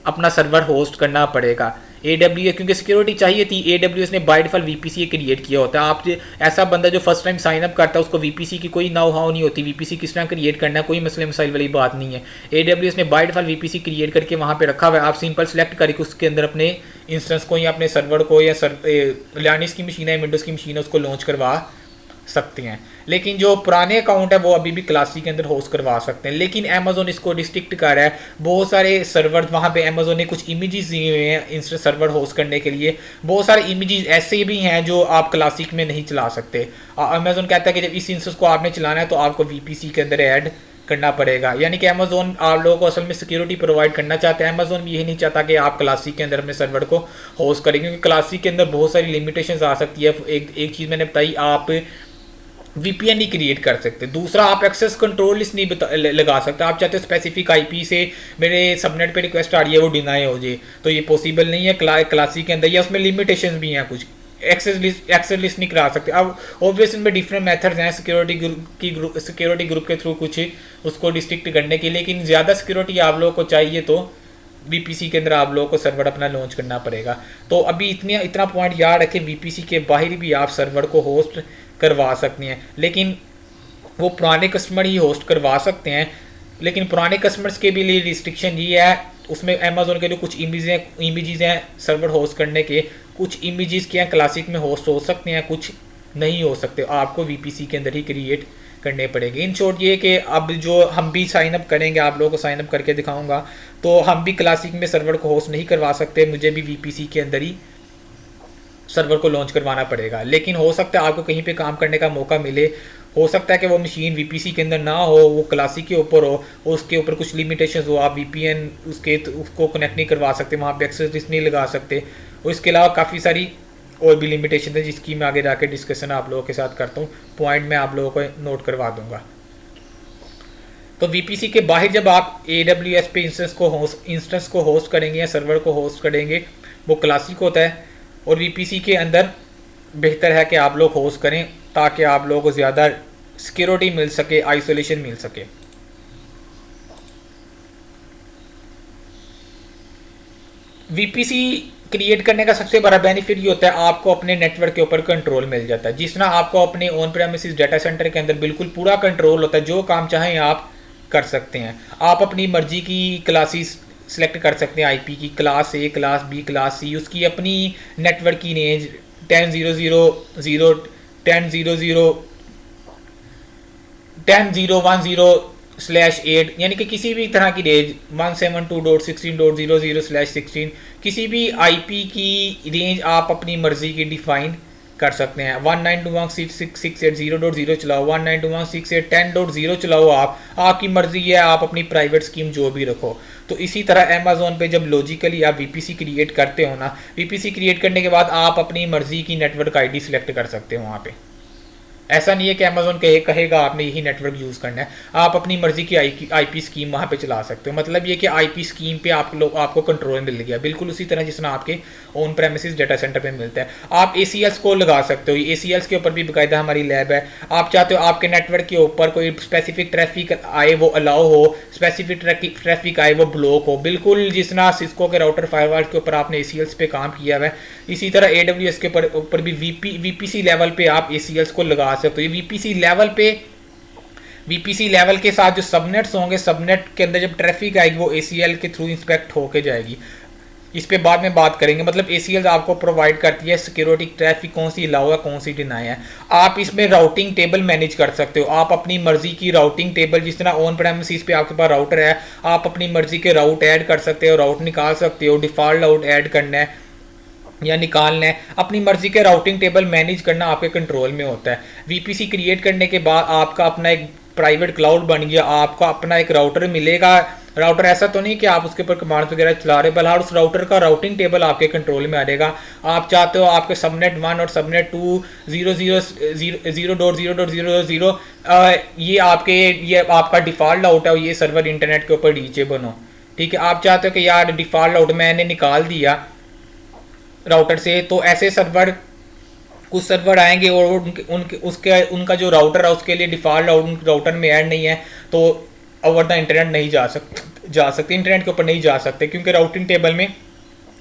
अपना सर्वर होस्ट करना पड़ेगा। AWS क्योंकि सिक्योरिटी चाहिए थी, AWS ने बाय डिफॉल्ट VPC क्रिएट किया होता है। आप ऐसा बंदा जो फर्स्ट टाइम साइन अप करता है उसको VPC की कोई नाउ हाउ नहीं होती, VPC किस तरह क्रिएट करना है, कोई मसले मसाइल वाली बात नहीं है। AWS ने बाय डिफॉल्ट VPC क्रिएट करके वहाँ पे रखा हुआ है। आप सिंपल सेलेक्ट करके उसके अंदर अपने इंस्टेंस को या अपने सर्वर को या लिनक्स की मशीन है, विंडोज़ की मशीन है, उसको लॉन्च करवा सकते हैं। लेकिन जो पुराने अकाउंट है वो अभी भी क्लासिक के अंदर होस्ट करवा सकते हैं। लेकिन अमेजोन इसको रिस्ट्रिक्ट कर रहा है। बहुत सारे सर्वर वहाँ पे अमेजोन ने कुछ इमेजेस दिए हुए हैं इंस्टा सर्वर होस्ट करने के लिए। बहुत सारे इमेजेस ऐसे भी हैं जो आप क्लासिक में नहीं चला सकते। अमेजोन कहता है कि जब इस इंस्टेंस को आपने चलाना है तो आपको VPC के अंदर ऐड करना पड़ेगा। यानी कि अमेजोन आप लोगों को असल में सिक्योरिटी प्रोवाइड करना चाहते हैं। अमेजोन भी यही नहीं चाहता कि आप क्लासिक के अंदर अपने सर्वर को होस्ट करें, क्योंकि क्लासिक के अंदर बहुत सारी लिमिटेशंस आ सकती है। एक चीज़ मैंने बताई, आप VPN नहीं क्रिएट कर सकते। दूसरा, आप एक्सेस कंट्रोल लिस्ट नहीं लगा सकते। आप चाहते हो स्पेसिफिक IP से मेरे सबनेट पे रिक्वेस्ट आ रही है वो डिनाई हो जाए, तो ये पॉसिबल नहीं है क्लासिक के अंदर, या उसमें लिमिटेशंस भी हैं कुछ। एक्सेस लिस्ट नहीं करा सकते। अब ऑब्वियस इनमें डिफरेंट मेथड्स हैं सिक्योरिटी ग्रुप के थ्रू कुछ उसको डिस्ट्रिक्ट करने के, लेकिन ज़्यादा सिक्योरिटी आप लोगों को चाहिए तो VPC के अंदर आप लोगों को सर्वर अपना लॉन्च करना पड़ेगा। तो अभी इतना पॉइंट याद रखें, VPC के बाहर भी आप सर्वर को होस्ट करवा सकते हैं, लेकिन वो पुराने कस्टमर ही होस्ट करवा सकते हैं। लेकिन पुराने कस्टमर्स के भी लिए रिस्ट्रिक्शन ये है, उसमें अमेजोन के लिए कुछ इमेजेस हैं सर्वर होस्ट करने के, कुछ इमेजेस के हैं क्लासिक में होस्ट हो सकते हैं, कुछ नहीं हो सकते, आपको VPC के अंदर ही क्रिएट करने पड़ेंगे। इन शॉर्ट ये कि अब जो हम भी साइन अप करेंगे, आप लोगों को साइन अप करके दिखाऊंगा, तो हम भी क्लासिक में सर्वर को होस्ट नहीं करवा सकते, मुझे भी VPC के अंदर ही सर्वर को लॉन्च करवाना पड़ेगा। लेकिन हो सकता है आपको कहीं पे काम करने का मौका मिले, हो सकता है कि वो मशीन VPC के अंदर ना हो, वो क्लासिक के ऊपर हो, उसके ऊपर कुछ लिमिटेशंस हो, आप VPN उसको कनेक्ट नहीं करवा सकते, वहाँ पे एक्सेस लिस्ट नहीं लगा सकते, और इसके अलावा काफ़ी सारी और भी लिमिटेशन है जिसकी मैं आगे जाके डिस्कशन आप लोगों के साथ करता हूँ। पॉइंट मैं आप लोगों को नोट करवा दूंगा। तो VPC के बाहर जब आप AWS पे इंस्टेंस को होस्ट करेंगे या सर्वर को होस्ट करेंगे, वो क्लासिक होता है, और VPC के अंदर बेहतर है कि आप लोग होस्ट करें ताकि आप लोगों को ज़्यादा सिक्योरिटी मिल सके, आइसोलेशन मिल सके। VPC क्रिएट करने का सबसे बड़ा बेनिफिट ये होता है, आपको अपने नेटवर्क के ऊपर कंट्रोल मिल जाता है। जिस तरह आपको अपने ऑन प्रेमिसेस डाटा सेंटर के अंदर बिल्कुल पूरा कंट्रोल होता है, जो काम चाहें आप कर सकते हैं। आप अपनी मर्जी की क्लासेस सेलेक्ट कर सकते हैं, IP की class A, class B, class C, उसकी अपनी नेटवर्क की रेंज 10.0.0.10.0.10.0.10/8, यानी कि किसी भी तरह की रेंज 172.16.00/16, किसी भी IP की रेंज आप अपनी मर्जी की डिफाइन कर सकते हैं। 192.168.0.0 चलाओ, 192.168.10.0 चलाओ, आपकी मर्जी है, आप अपनी प्राइवेट स्कीम जो भी रखो। तो इसी तरह अमेजोन पे जब लॉजिकली आप VPC क्रिएट करते हो ना, VPC क्रिएट करने के बाद आप अपनी मर्जी की नेटवर्क ID सिलेक्ट कर सकते हो वहाँ पे। ऐसा नहीं है कि अमेजोन कहेगा आपने यही नेटवर्क यूज़ करना है, आप अपनी मर्जी की आईपी स्कीम वहाँ पे चला सकते हो। मतलब ये कि आईपी स्कीम पे आपको कंट्रोल मिल गया, बिल्कुल उसी तरह जिस तरह आपके ऑन प्रेमिसेस डेटा सेंटर पे मिलता है। आप एसीएल्स को लगा सकते हो, एसीएल्स के ऊपर भी बाकायदा हमारी लैब है। आप चाहते हो आपके नेटवर्क के ऊपर कोई स्पेसिफिक ट्रैफिक आए वो अलाउ हो, स्पेसिफिक ट्रैफिक आए वो ब्लॉक हो, बिल्कुल जिस तरह सिस्को के राउटर फायरवॉल के ऊपर आपने एसीएल्स पे काम किया हुआ है, इसी तरह एडब्ल्यूएस के ऊपर भी वीपीसी लेवल पे आप एसीएल्स को लगा सकते हो। वीपीसी लेवल के साथ जो सबनेट्स होंगे, सबनेट के अंदर जब ट्रैफिक आएगी वो एसीएल के थ्रू इंस्पेक्ट होके जाएगी। इस पे बाद में बात करेंगे। मतलब एसीएल आपको प्रोवाइड करती है सिक्योरिटी ट्रैफिक कौन सी अलाउ है कौन सी डिनाई है। आप इसमें राउटिंग टेबल मैनेज कर सकते हो, आप अपनी मर्जी की राउटिंग टेबल, जिस तरह ऑन प्रेमिसेस पे आपके पास राउटर है, आप अपनी मर्जी के राउट ऐड कर सकते हो, राउट निकाल सकते हो, डिफॉल्ट राउट ऐड करना है या निकालना है, अपनी मर्जी के राउटिंग टेबल मैनेज करना आपके कंट्रोल में होता है। वीपीसी क्रिएट करने के बाद आपका अपना एक प्राइवेट क्लाउड बन गया, आपका अपना एक राउटर मिलेगा। राउटर ऐसा तो नहीं कि आप उसके ऊपर कमांड वगैरह चला रहे, बल्कि उस राउटर का राउटिंग टेबल आपके कंट्रोल में आ जाएगा। आप चाहते हो आपके सबनेट 1 और सबनेट 2 0.0.0.0 ये आपका डिफॉल्ट आउट है, ये सर्वर इंटरनेट के ऊपर रीचेबल हो। ठीक है, आप चाहते हो कि यार डिफॉल्ट आउट मैंने निकाल दिया राउटर से, तो ऐसे सर्वर कुछ सर्वर आएंगे और उनका जो राउटर है उसके लिए डिफॉल्ट राउटर में ऐड नहीं है, तो ओवर द इंटरनेट नहीं जा सकते इंटरनेट के ऊपर नहीं जा सकते, क्योंकि राउटिंग टेबल में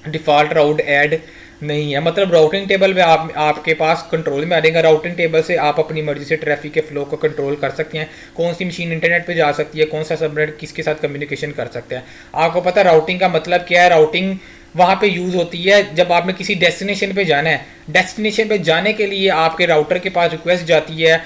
डिफॉल्ट राउट ऐड नहीं है। मतलब राउटिंग टेबल में आपके पास कंट्रोल में आ जाएगा। राउटिंग टेबल से आप अपनी मर्जी से ट्रैफिक के फ्लो को कंट्रोल कर सकते हैं, कौन सी मशीन इंटरनेट पे जा सकती है, कौन सा सबनेट किसके साथ कम्युनिकेशन कर सकते हैं। आपको पता है राउटिंग का मतलब क्या है? राउटिंग वहाँ पे यूज़ होती है जब आपने किसी डेस्टिनेशन पे जाना है। डेस्टिनेशन पे जाने के लिए आपके राउटर के पास रिक्वेस्ट जाती है।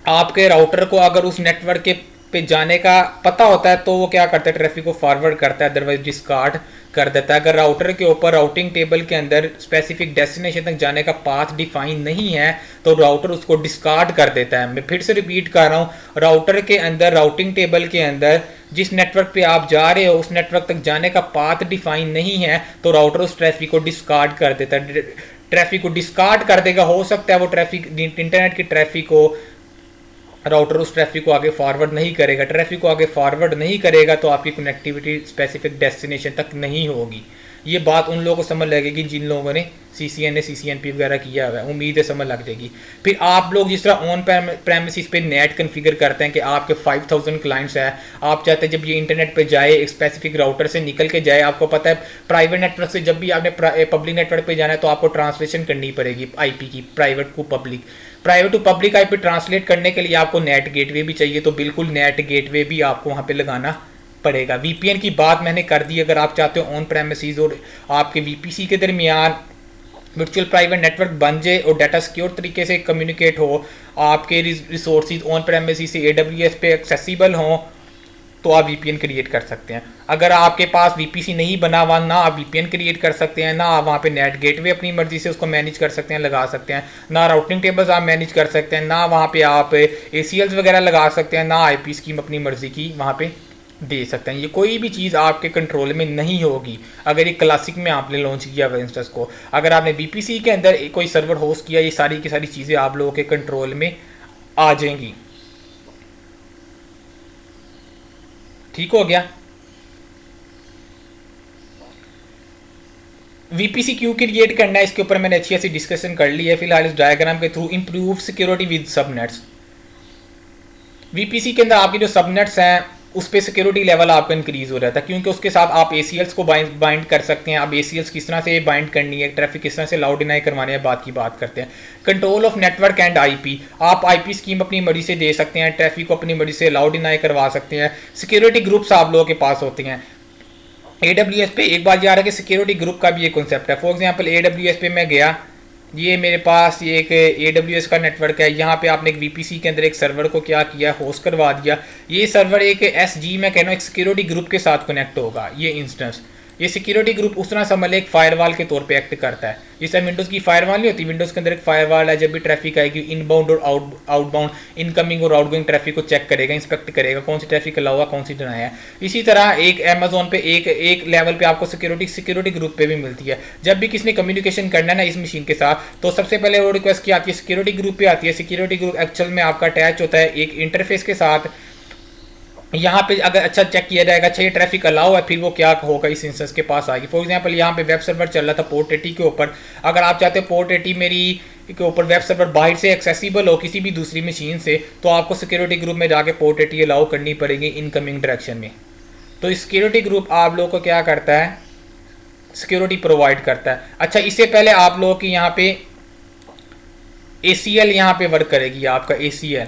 आपके राउटर को अगर उस नेटवर्क के पे जाने का पता होता है तो वो क्या करता है, ट्रैफिक को फॉरवर्ड करता है, अदरवाइज डिस्कार्ड कर देता है। अगर राउटर के ऊपर राउटिंग टेबल के अंदर स्पेसिफिक डेस्टिनेशन तक जाने का पाथ डिफाइन नहीं है तो राउटर उसको डिस्कार्ड कर देता है। मैं फिर से रिपीट कर रहा हूँ, राउटर के अंदर राउटिंग टेबल के अंदर जिस नेटवर्क पे आप जा रहे हो उस नेटवर्क तक जाने का पाथ डिफाइन नहीं है तो राउटर उस ट्रैफिक को डिस्कार्ड कर देता है। ट्रैफिक को डिस्कार्ड कर देगा, हो सकता है वो ट्रैफिक इंटरनेट की ट्रैफिक को राउटर उस ट्रैफिक को आगे फॉरवर्ड नहीं करेगा। ट्रैफिक को आगे फॉरवर्ड नहीं करेगा तो आपकी कनेक्टिविटी स्पेसिफिक डेस्टिनेशन तक नहीं होगी। ये बात उन लोगों को समझ लगेगी जिन लोगों ने CCNA CCNP वगैरह किया हुआ है, उम्मीद है समझ लग जाएगी। फिर आप लोग जिस तरह ऑन प्रेमिसेस पे नेट कन्फिगर करते हैं कि आपके 5000 क्लाइंट्स है, आप चाहते हैं जब ये इंटरनेट पे जाए एक स्पेसिफिक राउटर से निकल के जाए। आपको पता है प्राइवेट नेटवर्क से जब भी आपने पब्लिक नेटवर्क पे जाना है तो आपको ट्रांसलेशन करनी पड़ेगी आईपी की, private to public IP translate करने के लिए आपको नेट गेटवे भी चाहिए, तो बिल्कुल नेट गेटवे भी आपको वहाँ पे लगाना पड़ेगा। वीपीएन की बात मैंने कर दी। अगर आप चाहते हो ऑन प्रेमिसेस और आपके वीपीसी के दरमियान वर्चुअल प्राइवेट नेटवर्क बन जाए और डाटा सिक्योर तरीके से कम्युनिकेट हो, आपके रिसोर्सेज ऑन प्रेमिसेस से AWS पे एक्सेसिबल हों, तो आप VPN क्रिएट कर सकते हैं। अगर आपके पास VPC नहीं बना हुआ, ना आप VPN क्रिएट कर सकते हैं, ना आप वहाँ पे नेट गेटवे अपनी मर्जी से उसको मैनेज कर सकते हैं, लगा सकते हैं, ना राउटिंग टेबल्स आप मैनेज कर सकते हैं, ना वहाँ पे आप ACLs वगैरह लगा सकते हैं, ना IP स्कीम अपनी मर्जी की वहाँ पे दे सकते हैं। ये कोई भी चीज़ आपके कंट्रोल में नहीं होगी अगर ये क्लासिक में आपने लॉन्च किया हुआ इंस्टेंस को। अगर आपने VPC के अंदर कोई सर्वर होस्ट किया, ये सारी की सारी चीज़ें आप लोगों के कंट्रोल में आ जाएंगी। ठीक हो गया। वीपीसी क्यों क्रिएट करना है इसके ऊपर मैंने अच्छी सी डिस्कशन कर ली है फिलहाल इस डायग्राम के through. Improve security with subnets. VPC के अंदर आपके जो सबनेट्स हैं उस पर सिक्योरिटी लेवल आपका इंक्रीज हो जाता है, क्योंकि उसके साथ आप ACLs को बाइंड कर सकते हैं। आप ACLs किस तरह से बाइंड करनी है, ट्रैफिक किस तरह से अलाउ डिनाई करवाने है, बात करते हैं। Control of network and IP, आप IP स्कीम अपनी मर्जी से दे सकते हैं, ट्रैफिक को अपनी मर्जी से अलाउ डिनाई करवा सकते हैं। सिक्योरिटी ग्रुप्स आप लोगों के पास होते हैं। AWS पे एक बार जा रहा है कि सिक्योरिटी ग्रुप का भी ये कॉन्सेप्ट है। फॉर एग्जांपल AWS पे मैं गया, ये मेरे पास ये एक AWS का नेटवर्क है, यहाँ पे आपने एक VPC के अंदर एक सर्वर को क्या किया, होस्ट करवा दिया। ये सर्वर एक SG मैं कह रहा हूँ एक सिक्योरिटी ग्रुप के साथ कनेक्ट होगा। ये इंस्टेंस ये सिक्योरिटी ग्रुप उस तरह समझ एक फायरवॉल के तौर पे एक्ट करता है। जैसे विंडोज़ की फायरवॉल नहीं होती, विंडोज़ के अंदर एक फायरवॉल है, जब भी ट्रैफिक आएगी इनबाउंड और आउटबाउंड, इनकमिंग और आउटगोइंग ट्रैफिक को चेक करेगा, इंस्पेक्ट करेगा, कौन सी ट्रैफिक अलाउ है, कौन सी डिनाई है। इसी तरह एक अमेजोन पे एक लेवल पे आपको सिक्योरिटी ग्रुप पे भी मिलती है। जब भी किसी ने कम्युनिकेशन करना है ना इस मशीन के साथ, तो सबसे पहले वो रिक्वेस्ट की आती है सिक्योरिटी ग्रुप पे आती है। सिक्योरिटी ग्रुप एक्चुअल में आपका अटैच होता है एक इंटरफेस के साथ। यहाँ पे अगर अच्छा चेक किया जाएगा, अच्छा ये ट्रैफिक अलाउ है, फिर वो क्या होगा इस इंस्टेंस के पास आएगी। फॉर एग्जांपल यहाँ पे वेब सर्वर चल रहा था पोर्ट 80 के ऊपर, अगर आप चाहते हो पोर्ट 80 मेरी के ऊपर वेब सर्वर बाहर से एक्सेसिबल हो किसी भी दूसरी मशीन से, तो आपको सिक्योरिटी ग्रुप में जाके पोर्ट 80 अलाउ करनी पड़ेगी इनकमिंग डायरेक्शन में। तो सिक्योरिटी ग्रुप आप लोगों को क्या करता है, सिक्योरिटी प्रोवाइड करता है। अच्छा, इससे पहले आप लोगों की यहाँ पे ACL यहाँ पे वर्क करेगी, आपका ACL।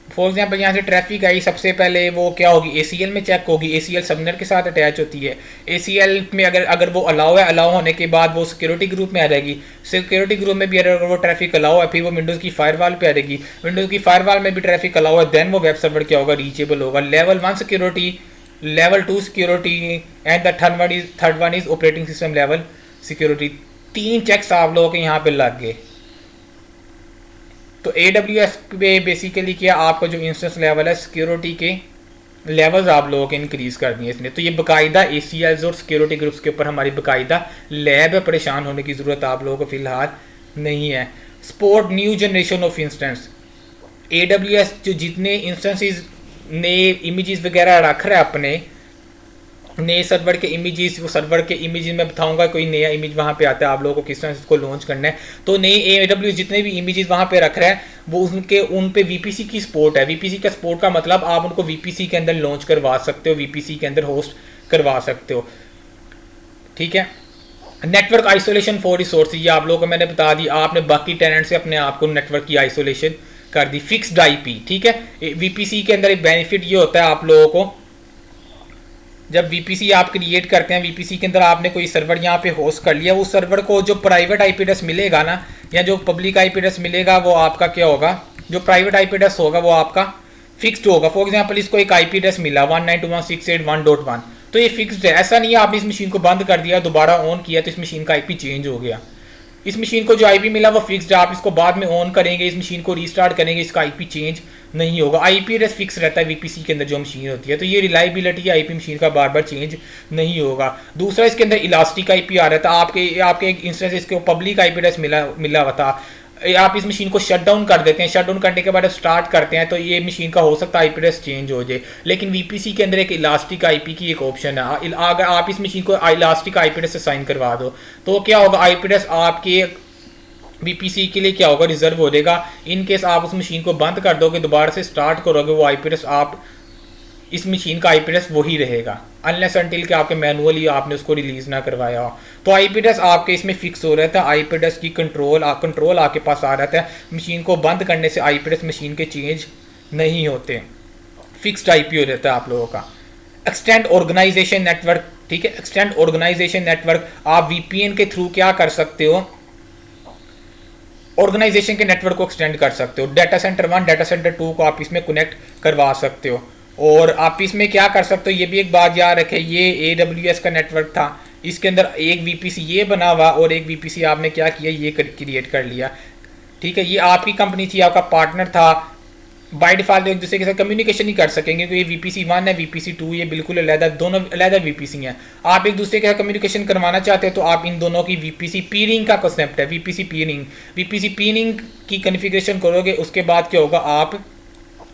फॉर एग्जाम्पल यहाँ से ट्रैफिक आई, सबसे पहले वो क्या होगी, ACL में चेक होगी। ACL सबनेट के साथ अटैच होती है। ACL में अगर वो अलाउ है, अलाउ होने के बाद वो सिक्योरिटी ग्रुप में आ जाएगी। सिक्योरिटी ग्रुप में भी अगर वो ट्रैफिक अलाउ है, फिर वो विंडोज़ की फायरवॉल पे आ जाएगी। विंडोज़ की फायरवॉल में भी ट्रैफिक अलाउ है, देन वो वेब सर्वर क्या होगा, रीचेबल होगा। Level 1 security, level 2 security and the third one is operating system level security. 3 checks आप लोगों के यहाँ पे लग गए। तो AWS पे बेसिकली क्या आपका जो इंस्टेंस लेवल है, सिक्योरिटी के लेवल्स आप लोगों के इंक्रीज कर दिए इसने। तो ये बाकायदा ACLs और सिक्योरिटी ग्रुप्स के ऊपर हमारी बाकायदा लैब है, परेशान होने की ज़रूरत आप लोगों को फिलहाल नहीं है। Support new generation of instance. AWS जो जितने इंस्टेंसेस नए इमेजेस वगैरह रख रहा है अपने नए सर्वर के इमेजेस, वो सर्वर के इमेजेस में बताऊंगा, कोई नया इमेज वहाँ पे आता है, आप लोगों को किस तरह से इसको लॉन्च करना है। तो नए AWS जितने भी इमेजेस वहाँ पे रख रहा है, वो उन पे VPC की सपोर्ट है। VPC का सपोर्ट का मतलब आप उनको VPC के अंदर लॉन्च करवा सकते हो, VPC के अंदर होस्ट करवा सकते हो, ठीक है। नेटवर्क आइसोलेशन फॉर रिसोर्स, ये आप लोगों को मैंने बता दी, आपने बाकी टेनेंट से अपने आप को नेटवर्क की आइसोलेशन कर दी। फिक्स्ड IP, ठीक है। VPC के अंदर एक बेनिफिट ये होता है आप लोगों को, जब VPC आप क्रिएट करते हैं, VPC के अंदर आपने कोई सर्वर यहाँ पे होस्ट कर लिया, उस सर्वर को जो प्राइवेट IP एड्रेस मिलेगा ना, या जो पब्लिक IP एड्रेस मिलेगा, वो आपका क्या होगा, जो प्राइवेट IP एड्रेस होगा वो आपका फिक्स्ड होगा। फॉर एग्जांपल इसको एक IP एड्रेस मिला 192.168.1.1, तो ये फिक्स्ड है। ऐसा नहीं है आपने इस मशीन को बंद कर दिया, दोबारा ऑन किया तो इस मशीन का IP चेंज हो गया। इस मशीन को जो IP मिला वो फिक्स्ड है, आप इसको बाद में ऑन करेंगे, इस मशीन को रीस्टार्ट करेंगे, इसका IP चेंज नहीं होगा। IP एड्रेस फिक्स रहता है VPC के अंदर जो मशीन होती है, तो ये रिलायबिलिटी है, IP मशीन का बार बार चेंज नहीं होगा। दूसरा, इसके अंदर इलास्टिक IP आ रहा था, आपके एक इंस्टेंस इसके पब्लिक IP एड्रेस मिला हुआ था, आप इस मशीन को शट डाउन कर देते हैं, शट डाउन करने के बाद स्टार्ट करते हैं, तो ये मशीन का हो सकता है IP एड्रेस चेंज हो जाए। लेकिन VPC के अंदर एक इलास्टिक IP की एक ऑप्शन है, अगर आप इस मशीन को इलास्टिक IP एड्रेस से साइन करवा दो, तो क्या होगा, IP एड्रेस आपके VPC के लिए क्या होगा, रिजर्व हो जाएगा। इन केस आप उस मशीन को बंद कर दोगे, दोबारा से स्टार्ट करोगे, वो IP एड्रेस आप इस मशीन का IP एड्रेस वही रहेगा, अनलेस अनटिल के आपके मैनुअली आपने उसको रिलीज ना करवाया हो। तो IP एड्रेस आपके इसमें फिक्स हो रहता है, IP एड्रेस की कंट्रोल आपके पास आ रहता है। मशीन को बंद करने से IP एड्रेस मशीन के चेंज नहीं होते, फिक्स्ड IP हो रहता है आप लोगों का। एक्सटेंड ऑर्गेनाइजेशन नेटवर्क, ठीक है। एक्सटेंड ऑर्गेनाइजेशन नेटवर्क, आप VPN के थ्रू क्या कर सकते हो, ऑर्गेनाइजेशन के नेटवर्क को एक्सटेंड कर सकते हो। डाटा सेंटर 1 डाटा सेंटर 2 को आप इसमें कनेक्ट करवा सकते हो। और आप इसमें क्या कर सकते हो, ये भी एक बात याद रखें, ये AWS का नेटवर्क था, इसके अंदर एक VPC ये बना हुआ और एक VPC आपने क्या किया, ये क्रिएट कर लिया, ठीक है। ये आपकी कंपनी थी, आपका पार्टनर था, बाय डिफॉल्ट एक दूसरे के साथ कम्युनिकेशन नहीं कर सकेंगे, क्योंकि ये VPC 1 है, VPC 2 ये बिल्कुल अलग, दोनों अलग VPC हैं। आप एक दूसरे के साथ कम्युनिकेशन करवाना चाहते हो, तो आप इन दोनों की VPC पीरिंग का कॉन्सेप्ट है, VPC पीरिंग की कॉन्फ़िगरेशन करोगे, उसके बाद क्या होगा, आप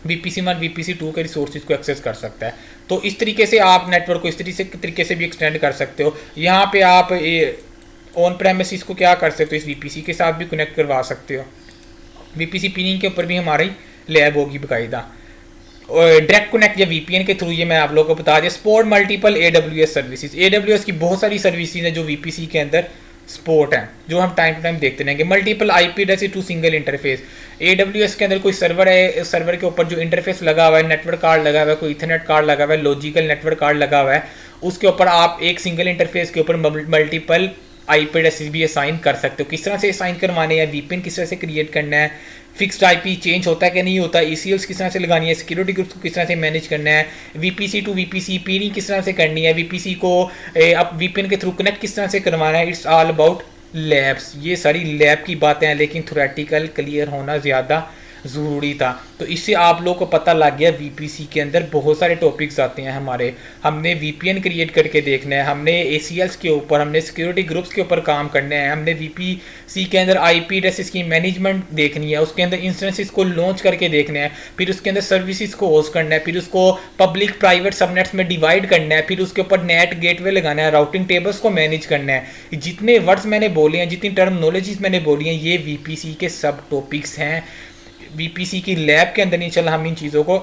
VPC 1 VPC 2 के रिसोर्सेज को एक्सेस कर सकता है। तो इस तरीके से आप नेटवर्क को इस तरीके से भी एक्सटेंड कर सकते हो। यहाँ पे आप ऑन प्रेमिसेस को क्या कर सकते हो, इस VPC के साथ भी कनेक्ट करवा सकते हो। VPC पीरिंग के ऊपर भी हमारी लैब होगी बाकायदा, और डायरेक्ट कनेक्ट या VPN के थ्रू, ये मैं आप लोगों को बता दिया। Support multiple AWS services, AWS की बहुत सारी सर्विसेज हैं जो VPC के अंदर सपोर्ट है, जो हम टाइम टू टाइम देखते रहेंगे। Multiple IP address to single interface, AWS के अंदर कोई सर्वर है, सर्वर के ऊपर जो इंटरफेस लगा हुआ है, नेटवर्क कार्ड लगा हुआ है, कोई इथरनेट कार्ड लगा हुआ है, लॉजिकल नेटवर्क कार्ड लगा हुआ है, उसके ऊपर आप एक सिंगल इंटरफेस के ऊपर मल्टीपल IP एड्रेस भी असाइन कर सकते हो। किस तरह से असाइन करवाने हैं, VPN किस तरह से क्रिएट करना है, फिक्स्ड आईपी चेंज होता है कि नहीं होता, ईसीएल्स किस तरह से लगानी है, सिक्योरिटी ग्रुप्स को किस तरह से मैनेज करना है, वीपीसी टू वीपीसी पीरिंग किस तरह से करनी है, वीपीसी को अब वीपीएन के थ्रू कनेक्ट किस तरह से करवाना है। It's all about labs. ये सारी लैब की बातें हैं, लेकिन थ्योरेटिकल क्लियर होना ज़्यादा ज़रूरी था। तो इससे आप लोगों को पता लग गया वीपीसी के अंदर बहुत सारे टॉपिक्स आते हैं हमारे। हमने वीपीएन क्रिएट करके देखना है, हमने एसीएल्स के ऊपर, हमने सिक्योरिटी ग्रुप्स के ऊपर काम करना है, हमने वीपीसी के अंदर आईपी एड्रेसेस की मैनेजमेंट देखनी है, उसके अंदर इंस्टेंसेस को लॉन्च करके देखना है, फिर उसके अंदर सर्विसेज को होस्ट करना है, फिर उसको पब्लिक प्राइवेट सबनेट्स में डिवाइड करना है, फिर उसके ऊपर नेट गेटवे लगाना है, राउटिंग टेबल्स को मैनेज करना है। जितने वर्ड्स मैंने बोले हैं, जितनी टर्मिनोलॉजीज मैंने बोली हैं, ये वीपीसी के सब टॉपिक्स हैं। वीपीसी की लैब के अंदर इंशाल्लाह हम इन चीज़ों को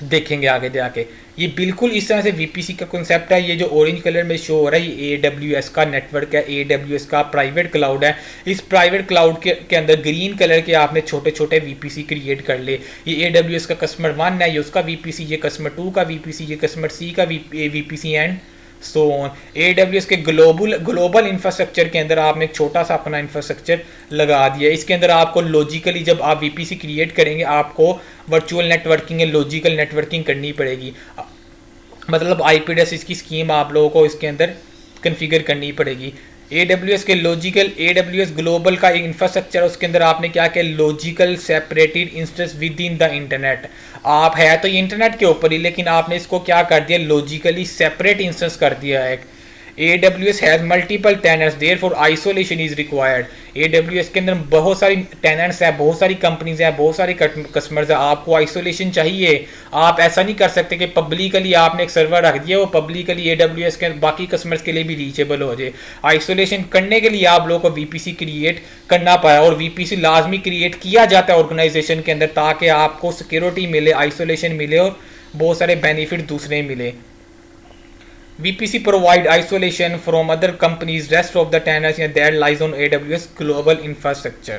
देखेंगे आगे जाके। ये बिल्कुल इस तरह से वीपीसी का कॉन्सेप्ट है। ये जो ऑरेंज कलर में शो हो रहा है ये AWS का नेटवर्क है, AWS का प्राइवेट क्लाउड है। इस प्राइवेट क्लाउड के अंदर ग्रीन कलर के आपने छोटे छोटे वीपीसी क्रिएट कर ले। ये AWS का कस्टमर 1 है, ये उसका वीपीसी, ये कस्टमर 2 का वीपीसी, ये कस्टमर C का VPC and so on. AWS के ग्लोबल इंफ्रास्ट्रक्चर के अंदर आपने एक छोटा सा अपना इंफ्रास्ट्रक्चर लगा दिया। इसके अंदर आपको लॉजिकली जब आप वीपीसी क्रिएट करेंगे आपको वर्चुअल नेटवर्किंग या लॉजिकल नेटवर्किंग करनी पड़ेगी। मतलब आईपी एड्रेस की स्कीम आप लोगों को इसके अंदर कन्फिगर करनी पड़ेगी। AWS के लॉजिकल, AWS ग्लोबल का एक इंफ्रास्ट्रक्चर, उसके अंदर आपने क्या किया, logical separated instance with in the internet. आप है तो ये इंटरनेट के ऊपर ही, लेकिन आपने इसको क्या कर दिया, लॉजिकली सेपरेट इंस्टेंस कर दिया है। AWS has multiple tenants, therefore isolation is required. AWS के अंदर बहुत सारी टेनेंट्स हैं, बहुत सारी कंपनीज हैं, बहुत सारे कस्टमर्स हैं, आपको आइसोलेशन चाहिए। आप ऐसा नहीं कर सकते कि पब्लिकली आपने एक सर्वर रख दिया, वो पब्लिकली AWS के बाकी कस्टमर्स के लिए भी रीचेबल हो जाए। आइसोलेशन करने के लिए आप लोगों को VPC क्रिएट करना पाया, और VPC लाजमी क्रिएट किया जाता है ऑर्गेनाइजेशन के अंदर, ताकि आपको सिक्योरिटी मिले, आइसोलेशन मिले और बहुत सारे बेनिफिट दूसरे मिले। VPC provide isolation from other companies, rest of the tenants that lies on AWS global infrastructure।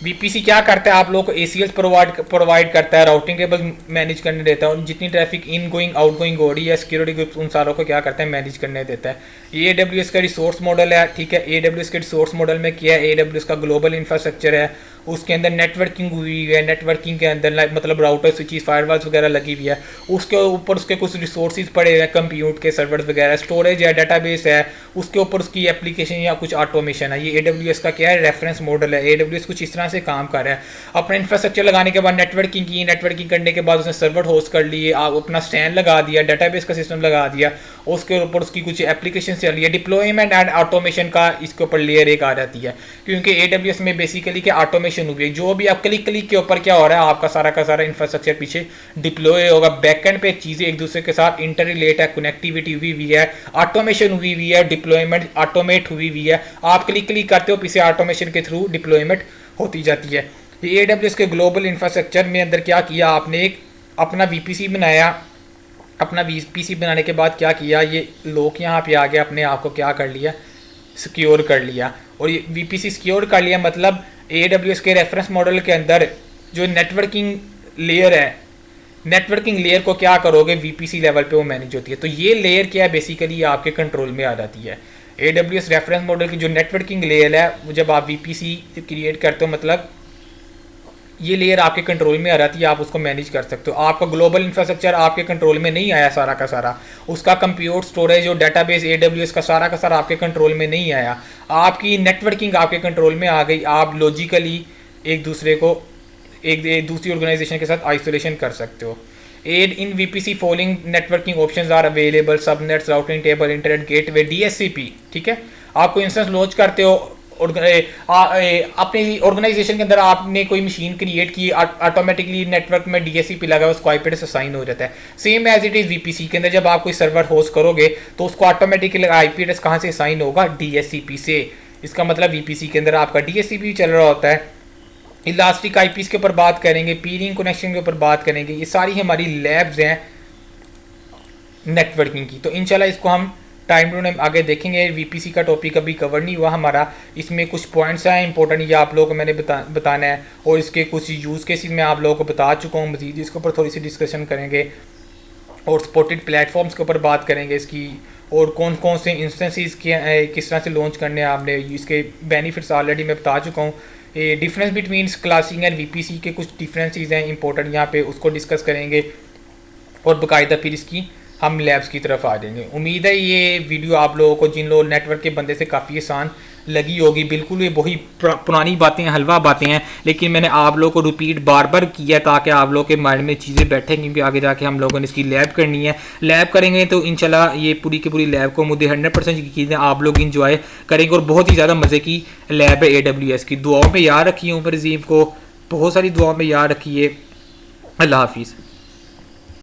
VPC क्या करता है, आप लोगों को ACLs प्रोवाइड करता है, राउटिंग टेबल मैनेज करने देता है, और जितनी traffic in going out going हो रही है, सिक्योरिटी ग्रुप्स उन सारों को क्या करता है, मैनेज करने देता है। ये AWS का रिसोर्स मॉडल है, ठीक है। AWS के रिसोर्स मॉडल में क्या है, AWS का ग्लोबल इंफ्रास्ट्रक्चर है, उसके अंदर नेटवर्किंग हुई है, नेटवर्किंग के अंदर मतलब राउटर स्विचेस फायरवॉल्स वगैरह लगी हुई है, उसके ऊपर उसके कुछ रिसोर्सेज पड़े हुए हैं, कंप्यूट के सर्वर वगैरह, स्टोरेज है, डाटाबेस है, उसके ऊपर उसकी एप्लीकेशन या कुछ ऑटोमेशन है। ये AWS का क्या है, रेफरेंस मॉडल है। AWS कुछ इस तरह से काम कर रहा है। अपना इंफ्रास्ट्रक्चर लगाने के बाद नेटवर्किंग की, नेटवर्किंग करने के बाद उसने सर्वर होस्ट कर लिए, अपना स्टैंड लगा दिया, डाटाबेस का सिस्टम लगा दिया, उसके ऊपर उसकी कुछ एप्लीकेशन चल रही है, डिप्लॉयमेंट एंड ऑटोमेशन का इसके ऊपर लेयर एक आ जाती है। क्योंकि AWS में बेसिकली क्या ऑटोमेशन हुई है, जो भी आप क्लिक के ऊपर क्या हो रहा है, आपका सारा का सारा इंफ्रास्ट्रक्चर पीछे डिप्लॉय होगा, बैकएंड पे चीज़ें एक दूसरे के साथ इंटर रिलेट है, कनेक्टिविटी हुई हुई है, ऑटोमेशन हुई हुई है, डिप्लॉयमेंट ऑटोमेट हुई हुई है। आप क्लिक करते हो, पीछे ऑटोमेशन के थ्रू डिप्लॉयमेंट होती जाती है। ये AWS के ग्लोबल इंफ्रास्ट्रक्चर में अंदर क्या किया आपने, एक अपना VPC बनाया। अपना VPC बनाने के बाद क्या किया, ये लोग यहाँ पे आ गया, अपने आप को क्या कर लिया, सिक्योर कर लिया। और ये VPC सिक्योर कर लिया मतलब AWS के रेफरेंस मॉडल के अंदर जो नेटवर्किंग लेयर है, नेटवर्किंग लेयर को क्या करोगे, VPC लेवल पे वो मैनेज होती है। तो ये लेयर क्या है, बेसिकली आपके कंट्रोल में आ जाती है। AWS रेफरेंस मॉडल की जो नेटवर्किंग लेयर है, जब आप VPC क्रिएट करते हो, मतलब ये लेयर आपके कंट्रोल में आ जाती है, आप उसको मैनेज कर सकते हो। आपका ग्लोबल इंफ्रास्ट्रक्चर आपके कंट्रोल में नहीं आया सारा का सारा, उसका कंप्यूट, स्टोरेज और डाटाबेस AWS का सारा आपके कंट्रोल में नहीं आया। आपकी नेटवर्किंग आपके कंट्रोल में आ गई, आप लॉजिकली एक दूसरे को एक दूसरी ऑर्गेनाइजेशन के साथ आइसोलेशन कर सकते हो। Add in VPC following networking options are available, subnets, routing table, internet gateway, DSCP, ठीक है। आपको इंस्टेंस लॉन्च करते हो, अपनी ऑर्गेनाइजेशन के अंदर आपने कोई मशीन क्रिएट की, ऑटोमेटिकली नेटवर्क में DSCP लगा है, उसको IP एड्रेस असाइन हो जाता है। Same as it is VPC के अंदर जब आप कोई सर्वर होस्ट करोगे तो उसको ऑटोमेटिकली IP एड्रेस कहाँ से असाइन होगा, DSCP से। इसका मतलब VPC के अंदर आपका DSCP चल रहा होता है। इलास्टिक IPs के ऊपर बात करेंगे, पीरिंग कनेक्शन के ऊपर बात करेंगे। ये सारी हमारी लैब्स हैं नेटवर्किंग की। तो इंशाल्लाह इसको हम टाइम टू टाइम आगे देखेंगे। VPC का टॉपिक अभी कवर नहीं हुआ हमारा, इसमें कुछ पॉइंट्स हैं इंपॉर्टेंट, ये आप लोगों को मैंने बताना है, और इसके कुछ यूज़ केसेस मैं आप लोगों को बता चुका हूँ। मजीद इसके ऊपर थोड़ी सी डिस्कशन करेंगे, और सपोर्टेड प्लेटफॉर्म्स के ऊपर बात करेंगे इसकी, और कौन कौन से इंस्टेंसेस किस तरह से लॉन्च करने हैं आपने, इसके बेनिफिट्स ऑलरेडी मैं बता चुका हूँ। Difference between classing and VPC के कुछ डिफरेंसेस हैं इंपॉर्टेंट यहाँ पे, उसको डिस्कस करेंगे और बाकायदा फिर इसकी हम लैब्स की तरफ आ जाएंगे। उम्मीद है ये वीडियो आप लोगों को, जिन लोग नेटवर्क के बंदे से काफ़ी आसान लगी होगी, बिल्कुल ये वही पुरानी बातें हैं, हलवा बातें हैं, लेकिन मैंने आप लोगों को रिपीट बार बार किया ताकि आप लोगों के माइंड में चीज़ें बैठें, क्योंकि आगे जाके हम लोगों ने इसकी लैब करनी है। लैब करेंगे तो इंशाल्लाह ये पूरी की पूरी लैब को मुझे 100% यकीन है आप लोग इंजॉय करेंगे और बहुत ही ज़्यादा मज़े की लैब है AWS की। दुआओं में याद रखिए ऊपर अजीम को, बहुत सारी दुआओं में याद रखिए। अल्लाह हाफिज़।